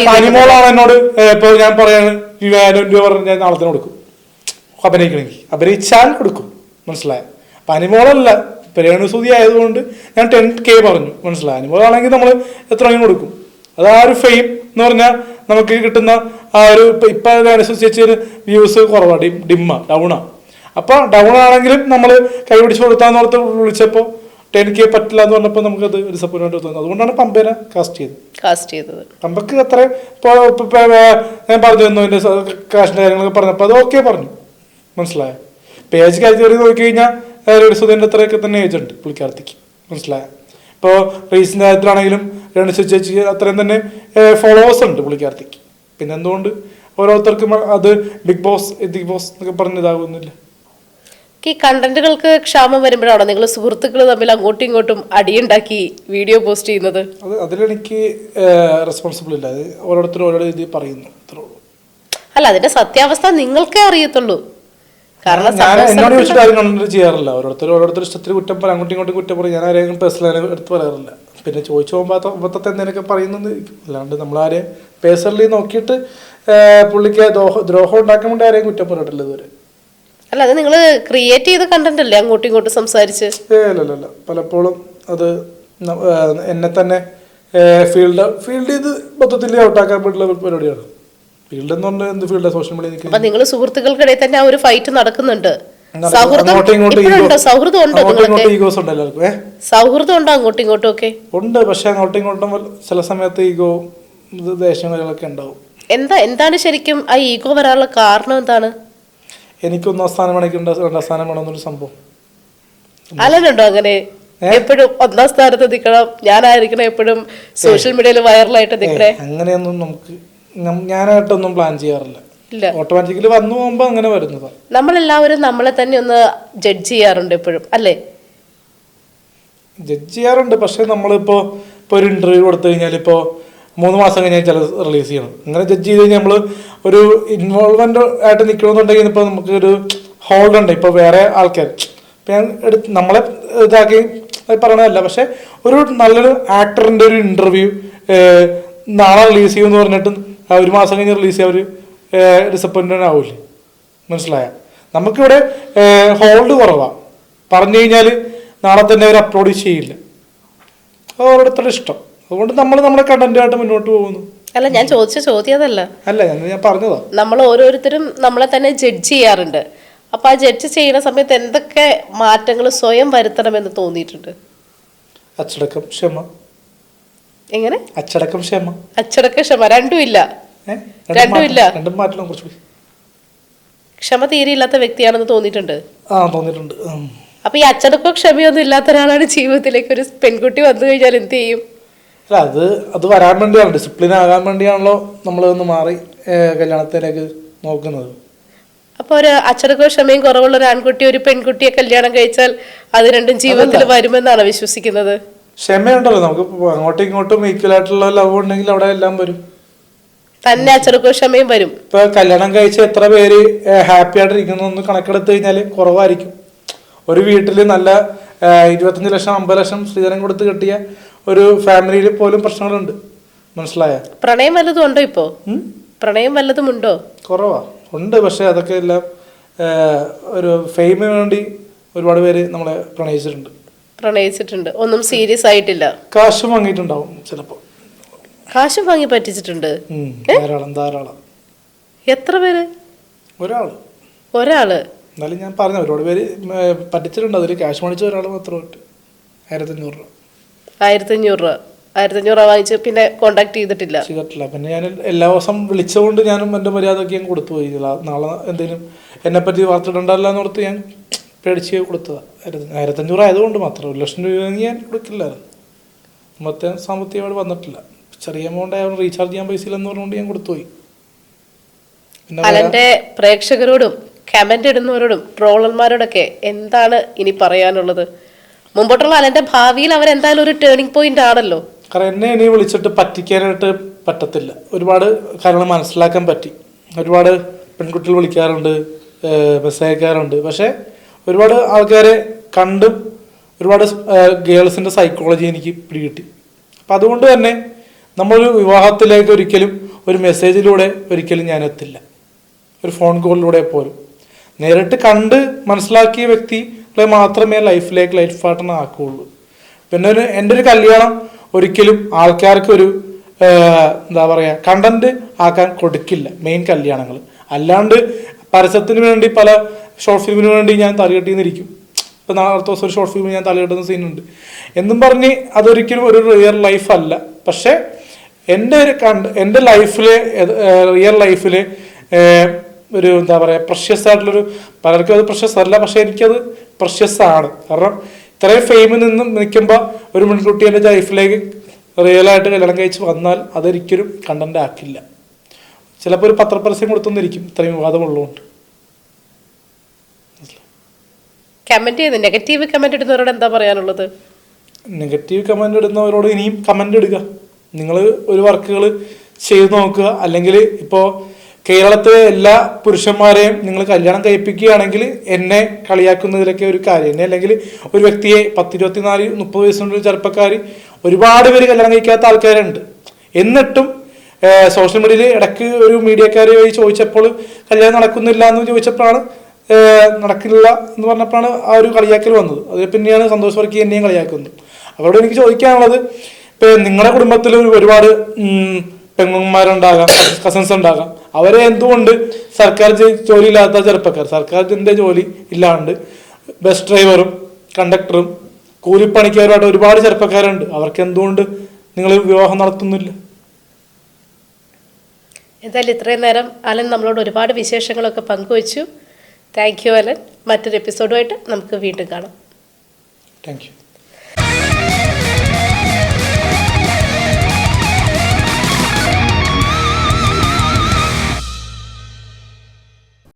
പനിമോളാണ് എന്നോട് ഇപ്പൊ ഞാൻ പറയാണ് 2000 രൂപ പറഞ്ഞ് ഞാൻ നാളെ തന്നെ കൊടുക്കും, അഭിനയിക്കണമെങ്കിൽ അഭിനയിച്ചാൽ കൊടുക്കും. മനസ്സിലായ? പനിമോളല്ല, രേണുസുതി ആയതുകൊണ്ട് ഞാൻ 10K പറഞ്ഞു. മനസ്സിലായി? പനിമോളാണെങ്കിൽ നമ്മൾ എത്ര കൊടുക്കും. അത് ആ ഒരു ഫെയിം എന്ന് പറഞ്ഞാൽ നമുക്ക് കിട്ടുന്ന ആ ഒരു ഇപ്പൊ രേണുസുതി ചേച്ചി വ്യൂസ് കുറവാണ്, ഡൗണാ. അപ്പൊ ഡൗൺ ആണെങ്കിലും നമ്മൾ കൈപിടിച്ച് കൊടുത്താന്നോർത്ത് വിളിച്ചപ്പോ 10K പറ്റില്ല എന്ന് പറഞ്ഞപ്പോൾ നമുക്കത് ഡിസപ്പോയിൻമെന്റ് തോന്നുന്നു. അതുകൊണ്ടാണ് പമ്പേനെ കാസ്റ്റ് ചെയ്തത്. പമ്പക്ക് അത്ര ഞാൻ പറഞ്ഞു തന്നു എന്റെ കാശിന്റെ കാര്യങ്ങളൊക്കെ പറഞ്ഞപ്പോൾ അത് ഓക്കെ പറഞ്ഞു. മനസ്സിലായ? പേജ് കാറ്റഗറി നോക്കി കഴിഞ്ഞാൽ രേണുസുതിന്റെ അത്രയൊക്കെ തന്നെ ഏജ് ഉണ്ട് പുള്ളിക്കാർത്തിക്ക്. മനസ്സിലായ? ഇപ്പോൾ റീസിന്റെ കാര്യത്തിലാണെങ്കിലും രേണുസുതി ചേച്ചിക്ക് അത്രയും തന്നെ ഫോളോവേഴ്സ് ഉണ്ട് പുള്ളിക്കാർത്തിക്ക്. പിന്നെ എന്തുകൊണ്ട് ഓരോരുത്തർക്കും അത് ബിഗ് ബോസ് എന്നൊക്കെ പറഞ്ഞിതാകുന്നില്ല? ഈ കണ്ടന്റുകൾക്ക് ക്ഷാമം വരുമ്പോഴാണോ നിങ്ങൾ സുഹൃത്തുക്കൾ തമ്മിൽ അങ്ങോട്ടും ഇങ്ങോട്ടും അടിയുണ്ടാക്കി വീഡിയോ പോസ്റ്റ് ചെയ്യുന്നത്? അതിലെനിക്ക് റെസ്പോൺസിബിൾ ഇല്ല. അത് ഓരോരുത്തരും ഓരോ രീതിയിൽ പറയുന്നു, അത്രേ ഉള്ളൂ. അല്ല, അതിന്റെ സത്യാവസ്ഥ നിങ്ങൾക്കേ അറിയത്തുള്ളൂ. കാരണം ഞാൻ എന്നോട് ചോദിച്ചിട്ട് ആരും കണ്ടന്റ് ചെയ്യാറില്ല. ഓരോരുത്തർ ഇഷ്ടത്തിന് കുറ്റം പറയും, അങ്ങോട്ടും ഇങ്ങോട്ടും കുറ്റം പറയും. ഞാൻ ആരെയും പേഴ്സണലി എടുത്ത് പറയാറില്ല. പിന്നെ ചോദിച്ചു പോകുമ്പോൾ എന്തെങ്കിലുമൊക്കെ പറയുന്നത്, അല്ലാണ്ട് നമ്മളാരെയും പേഴ്സണലി നോക്കിയിട്ട് പുള്ളിക്ക് ദ്രോഹം ഉണ്ടാക്കാൻ വേണ്ടി ആരെയും കുറ്റം പറഞ്ഞിട്ടില്ല ഇതുവരെ. അല്ല, അത് നിങ്ങൾ ക്രിയേറ്റ് ചെയ്ത കണ്ടന്റ് അല്ലേ അങ്ങോട്ടും ഇങ്ങോട്ടും സംസാരിച്ച്? അല്ല, പലപ്പോഴും അത് എന്നെ തന്നെ ഫീൽഡ് ചെയ്ത് മൊത്തത്തിൽ ഔട്ടാക്കാൻ പറ്റുള്ള പരിപാടിയാണ്. ഫീൽഡ് എന്ന് പറഞ്ഞാൽ എന്ത് ഫീൽഡ്? Social media. അപ്പൊ നിങ്ങൾ സുഹൃത്തുക്കൾക്കിടയിൽ തന്നെ ആ ഒരു ഫൈറ്റ് നടക്കുന്നുണ്ട്. സൗഹൃദം ഉണ്ടോ അങ്ങോട്ടും ഇങ്ങോട്ടും ഒക്കെ? ഉണ്ട്, പക്ഷെ അങ്ങോട്ടും ഇങ്ങോട്ടും ചില സമയത്ത് ഈഗോ ദേഷ്യം കാര്യങ്ങളൊക്കെ ഉണ്ടാവും. എന്താണ് ശരിക്കും ആ ഈഗോ വരാനുള്ള കാരണം? എന്താണ്? എനിക്ക് 1ാം സ്ഥാനം വേണമെങ്കിൽ 2ാം സ്ഥാനം വേണമെന്നൊരു സംഭവം. അലനുണ്ടോ അങ്ങനെ? എപ്പോഴും 1ാം സ്ഥാനത്ത് നിൽക്കണം, ഞാനായിരിക്കണം എപ്പോഴും സോഷ്യൽ മീഡിയയിൽ വൈറലായിട്ട് നിൽക്കണേ? അങ്ങനെയൊന്നും ഞാനായിട്ടൊന്നും പ്ലാൻ ചെയ്യാറില്ല. ഓട്ടോമാറ്റിക്കലി വന്നു പോകുമ്പോ അങ്ങനെ വരുന്നതാണ്. നമ്മളെല്ലാവരും നമ്മളെ തന്നെ ഒന്ന് ജഡ്ജ് ചെയ്യാറുണ്ട് എപ്പോഴും, അല്ലേ? ജഡ്ജ് ചെയ്യാറുണ്ട്, പക്ഷെ നമ്മളിപ്പോ ഒരു ഇന്റർവ്യൂ കൊടുത്തു കഴിഞ്ഞാൽ ഇപ്പോ 3 മാസം കഴിഞ്ഞാൽ ചില റിലീസ് ചെയ്യണം. അങ്ങനെ ജഡ്ജ് ചെയ്ത് കഴിഞ്ഞാൽ നമ്മൾ ഒരു ഇൻവോൾവ്മെന്റ് ആയിട്ട് നിൽക്കണമെന്നുണ്ടെങ്കിൽ ഇപ്പോൾ നമുക്ക് ഒരു ഹോൾഡ് ഉണ്ട്. ഇപ്പോൾ വേറെ ആൾക്കാർ ഇപ്പം ഞാൻ നമ്മളെ ഇതാക്കി പറയണതല്ല, പക്ഷെ ഒരു നല്ലൊരു ആക്ടറിന്റെ ഒരു ഇന്റർവ്യൂ നാളെ റിലീസ് ചെയ്യുമെന്ന് പറഞ്ഞിട്ട് 1 മാസം കഴിഞ്ഞ് റിലീസ് ചെയ്യാൻ അവർ ഡിസപ്പോയിൻറ്റഡ് ആവില്ലേ? മനസ്സിലായ? നമുക്കിവിടെ ഹോൾഡ് കുറവാണ്. പറഞ്ഞു കഴിഞ്ഞാൽ നാളെ തന്നെ അവർ അപ്ലോഡ് ചെയ്യില്ല. അത് ഓരോരുത്തരുടെ ഇഷ്ടം. അതുകൊണ്ട് നമ്മൾ നമ്മുടെ കണ്ടന്റുമായിട്ട് മുന്നോട്ട് പോകുന്നു. അല്ല, ഞാൻ ചോദിച്ച ചോദ്യം അതല്ല. അല്ല, ഞാൻ പറഞ്ഞതാ. നമ്മൾ ഓരോരുത്തരും നമ്മളെ തന്നെ ജഡ്ജ് ചെയ്യാറുണ്ട്. അപ്പൊ ആ ജഡ്ജ് ചെയ്യുന്ന സമയത്ത് എന്തൊക്കെ മാറ്റങ്ങൾ സ്വയം വരുത്തണമെന്ന് തോന്നിയിട്ടുണ്ട്? അച്ചടക്കം, ക്ഷമ. എങ്ങനെ? അച്ചടക്കം, ക്ഷമ. രണ്ടും ഇല്ല. രണ്ടും മാറ്റണം കുറച്ചുകൂടി. ക്ഷമ തീരെ ഇല്ലാത്ത വ്യക്തിയാണെന്ന് തോന്നിയിട്ടുണ്ട്. തോന്നിയിട്ടുണ്ട്. അപ്പൊ ഈ അച്ചടക്കവും ക്ഷമയൊന്നും ഇല്ലാത്ത ഒരാളാണ് ജീവിതത്തിലേക്ക് ഒരു പെൺകുട്ടി വന്നു കഴിഞ്ഞാൽ എന്ത് ചെയ്യും? അല്ല, അത് വരാൻ വേണ്ടിയാണ്, ഡിസിപ്ലിൻ ആകാൻ വേണ്ടിയാണല്ലോ നമ്മളൊന്ന് മാറി കല്യാണത്തിലേക്ക് നോക്കുന്നത്. അപ്പൊ ഒരു അച്ചടക്കവും ക്ഷമയും കുറവുള്ള ഒരു ആൺകുട്ടി ഒരു പെൺകുട്ടിയെ കല്യാണം കഴിച്ചാൽ അത് രണ്ടും ജീവിതത്തിൽ വരുമെന്നാണ് വിശ്വസിക്കുന്നത്. ക്ഷമയുണ്ടല്ലോ, നമുക്ക് അങ്ങോട്ടും ഇങ്ങോട്ടും ഈക്വൽ ആയിട്ടുള്ള ലവ് ഉണ്ടെങ്കിൽ അവിടെ എല്ലാം വരും. തന്നെ അച്ചടക്കവും ക്ഷമയും വരും. ഇപ്പൊ കല്യാണം കഴിച്ച് എത്ര പേര് ഹാപ്പി ആയിട്ടിരിക്കുന്നു കണക്കെടുത്ത് കഴിഞ്ഞാൽ കുറവായിരിക്കും. ഒരു വീട്ടിൽ നല്ല 25 ലക്ഷം 50 ലക്ഷം സ്ത്രീധനം കൊടുത്ത് കെട്ടിയ ഒരു ഫാമിലിയിൽ പോലും പ്രശ്നങ്ങളുണ്ട്. മനസ്സിലായ? പ്രണയം വല്ലതും ഉണ്ടോ? ഇപ്പോ പ്രണയം വല്ലതും ഉണ്ടോ? കുറവാ, ഉണ്ട്. പക്ഷെ അതൊക്കെ എല്ലാം ഒരു ഫെയിമിന് വേണ്ടി ഒരുപാട് പേര് നമ്മളെ പ്രണയിച്ചിട്ടുണ്ട്. ഒന്നും സീരിയസ് ആയിട്ടില്ല. കാശും വാങ്ങിയിട്ടുണ്ടാവും ചിലപ്പോ. കാശും വാങ്ങി പറ്റിച്ചിട്ടുണ്ട്. ധാരാളം. എത്ര പേര്? ഒരാള്. എന്നാലും ഞാൻ പറഞ്ഞ ഒരുപാട് പേര് പറ്റിച്ചിട്ടുണ്ട്. അതിൽ ക്യാഷ് മേടിച്ച ഒരാൾ മാത്രമായിട്ട് 1500 രൂപ. 1500 രൂപ വാങ്ങിച്ച് പിന്നെ കോണ്ടാക്ട് ചെയ്തിട്ടില്ല. പിന്നെ ഞാൻ എല്ലാ ദിവസം വിളിച്ചുകൊണ്ട് ഞാനും എൻ്റെ മര്യാദയൊക്കെ ഞാൻ കൊടുത്തു പോയി. നാളെ എന്തെങ്കിലും എന്നെ പറ്റി വാർത്തിട്ടുണ്ടല്ലോ എന്നോർത്ത് ഞാൻ പേടിച്ച് കൊടുത്തതാണ്. 1500 ആയതുകൊണ്ട് മാത്രം 1 ലക്ഷം രൂപ ഞാൻ കൊടുക്കില്ലായിരുന്നു. മറ്റേ സാമ്പത്തികമായിട്ട് വന്നിട്ടില്ല. ചെറിയ എമൗണ്ട് ആയതുകൊണ്ട് റീചാർജ് ചെയ്യാൻ പൈസ ഇല്ലെന്ന് പറഞ്ഞുകൊണ്ട് ഞാൻ കൊടുത്തുപോയി. അലന്റെ പ്രേക്ഷകരോടും കമന്റ് ഇടുന്നവരോടും ട്രോളന്മാരോടൊക്കെ എന്താണ് ഇനി പറയാനുള്ളത്? മുമ്പോട്ടുള്ള അലന്റെ ഭാവിയിൽ അവരെന്തായാലും ഒരു ടേണിംഗ് പോയിന്റ് ആണല്ലോ. കാരണം എന്നെ ഇനി വിളിച്ചിട്ട് പറ്റിക്കാനായിട്ട് പറ്റത്തില്ല. ഒരുപാട് കാര്യങ്ങൾ മനസ്സിലാക്കാൻ പറ്റി. ഒരുപാട് പെൺകുട്ടികൾ വിളിക്കാറുണ്ട്, മെസ്സേജ് അയക്കാറുണ്ട്. പക്ഷേ ഒരുപാട് ആൾക്കാരെ കണ്ടും ഒരുപാട് ഗേൾസിൻ്റെ സൈക്കോളജി എനിക്ക് പിടികിട്ടി. അപ്പം അതുകൊണ്ട് തന്നെ നമ്മളൊരു വിവാഹത്തിലേക്ക് ഒരിക്കലും ഒരു മെസ്സേജിലൂടെ ഒരിക്കലും ഞാൻ എത്തില്ല, ഒരു ഫോൺ കോളിലൂടെ പോലും. നേരിട്ട് കണ്ട് മനസ്സിലാക്കിയ വ്യക്തികളെ മാത്രമേ ലൈഫ് പാർട്ട്ണർ ആക്കുകയുള്ളൂ. പിന്നെ എൻ്റെ ഒരു കല്യാണം ഒരിക്കലും ആൾക്കാർക്ക് ഒരു എന്താ പറയുക കണ്ടന്റ് ആക്കാൻ കൊടുക്കില്ല. മെയിൻ കല്യാണങ്ങൾ അല്ലാണ്ട് പരസ്യത്തിന് വേണ്ടി പല ഷോർട്ട് ഫിലിമിന് വേണ്ടി ഞാൻ തലകെട്ടിന്നിരിക്കും. ഇപ്പം നാളത്തെ ദിവസം ഒരു ഷോർട്ട് ഫിലിം ഞാൻ തലകെട്ടുന്ന സീനുണ്ട് എന്നും പറഞ്ഞ് അതൊരിക്കലും ഒരു റിയൽ ലൈഫ് അല്ല. പക്ഷെ എൻ്റെ ലൈഫിലെ റിയൽ ലൈഫില് ഒരു എന്താ പറയുക പ്രഷ്യസ് ആയിട്ടുള്ളൊരു, പലർക്കും അത് പ്രഷ്യസ് അല്ല, പക്ഷെ എനിക്കത് പ്രഷ്യസ് ആണ്. കാരണം ഇത്രയും ഫെയിമിൽ നിന്നും നിൽക്കുമ്പോൾ ഒരു പെൺകുട്ടി എൻ്റെ ലൈഫിലേക്ക് റിയലായിട്ട് കല്യാണം കഴിച്ച് വന്നാൽ അതൊരിക്കലും കണ്ടന്റ് ആക്കില്ല. ചിലപ്പോൾ ഒരു പത്രപരസ്യം കൊടുത്തൊന്നിരിക്കും ഇത്രയും വിവാദമുള്ളതുകൊണ്ട്. കമന്റ് ചെയ്യുന്നത് നെഗറ്റീവ് കമന്റ് ഇടുന്നവരോട് എന്താ പറയാനുള്ളത്? നെഗറ്റീവ് കമന്റ് ഇടുന്നവരോട് ഇനിയും കമന്റ് ഇടുക. നിങ്ങൾ ഒരു വർക്കുകൾ ചെയ്ത് നോക്കുക. അല്ലെങ്കിൽ ഇപ്പോൾ കേരളത്തിലെ എല്ലാ പുരുഷന്മാരെയും നിങ്ങൾ കല്യാണം കഴിപ്പിക്കുകയാണെങ്കിൽ എന്നെ കളിയാക്കുന്നതിലൊക്കെ ഒരു കാര്യം, എന്നെ അല്ലെങ്കിൽ ഒരു വ്യക്തിയെ 10-24-30 വയസ്സുള്ള ചെറുപ്പക്കാർ ഒരുപാട് പേര് കല്യാണം കഴിക്കാത്ത ആൾക്കാരുണ്ട്. എന്നിട്ടും സോഷ്യൽ മീഡിയയിൽ ഇടയ്ക്ക് ഒരു മീഡിയക്കാർ ചോദിച്ചപ്പോൾ കല്യാണം നടക്കുന്നില്ല എന്ന് ചോദിച്ചപ്പോഴാണ് നടക്കില്ല എന്ന് പറഞ്ഞപ്പോഴാണ് ആ ഒരു കളിയാക്കൽ വന്നത്. അത് പിന്നെയാണ് സന്തോഷ് വർക്കി എന്നെയും കളിയാക്കുന്നത്. അവരോട് എനിക്ക് ചോദിക്കാനുള്ളത്, ഇപ്പം നിങ്ങളുടെ കുടുംബത്തിൽ ഒരുപാട് പെങ്ങന്മാരുണ്ടാകാം, കസിൻസ് ഉണ്ടാകാം, അവരെ എന്തുകൊണ്ട് സർക്കാർ ജോലി ഇല്ലാത്ത ചെറുപ്പക്കാർ, സർക്കാരിൻ്റെ ജോലി ഇല്ലാണ്ട് ബസ് ഡ്രൈവറും കണ്ടക്ടറും കൂലിപ്പണിക്കാരുമായിട്ട് ഒരുപാട് ചെറുപ്പക്കാരുണ്ട്, അവർക്ക് എന്തുകൊണ്ട് നിങ്ങൾ വിവാഹം നടത്തുന്നില്ല? എന്തായാലും ഇത്രയും നേരം അലൻ നമ്മളോട് ഒരുപാട് വിശേഷങ്ങളൊക്കെ പങ്കുവച്ചു. Thank you Alan. മറ്റൊരു എപ്പിസോഡുമായിട്ട് നമുക്ക് വീണ്ടും കാണാം. Thank U.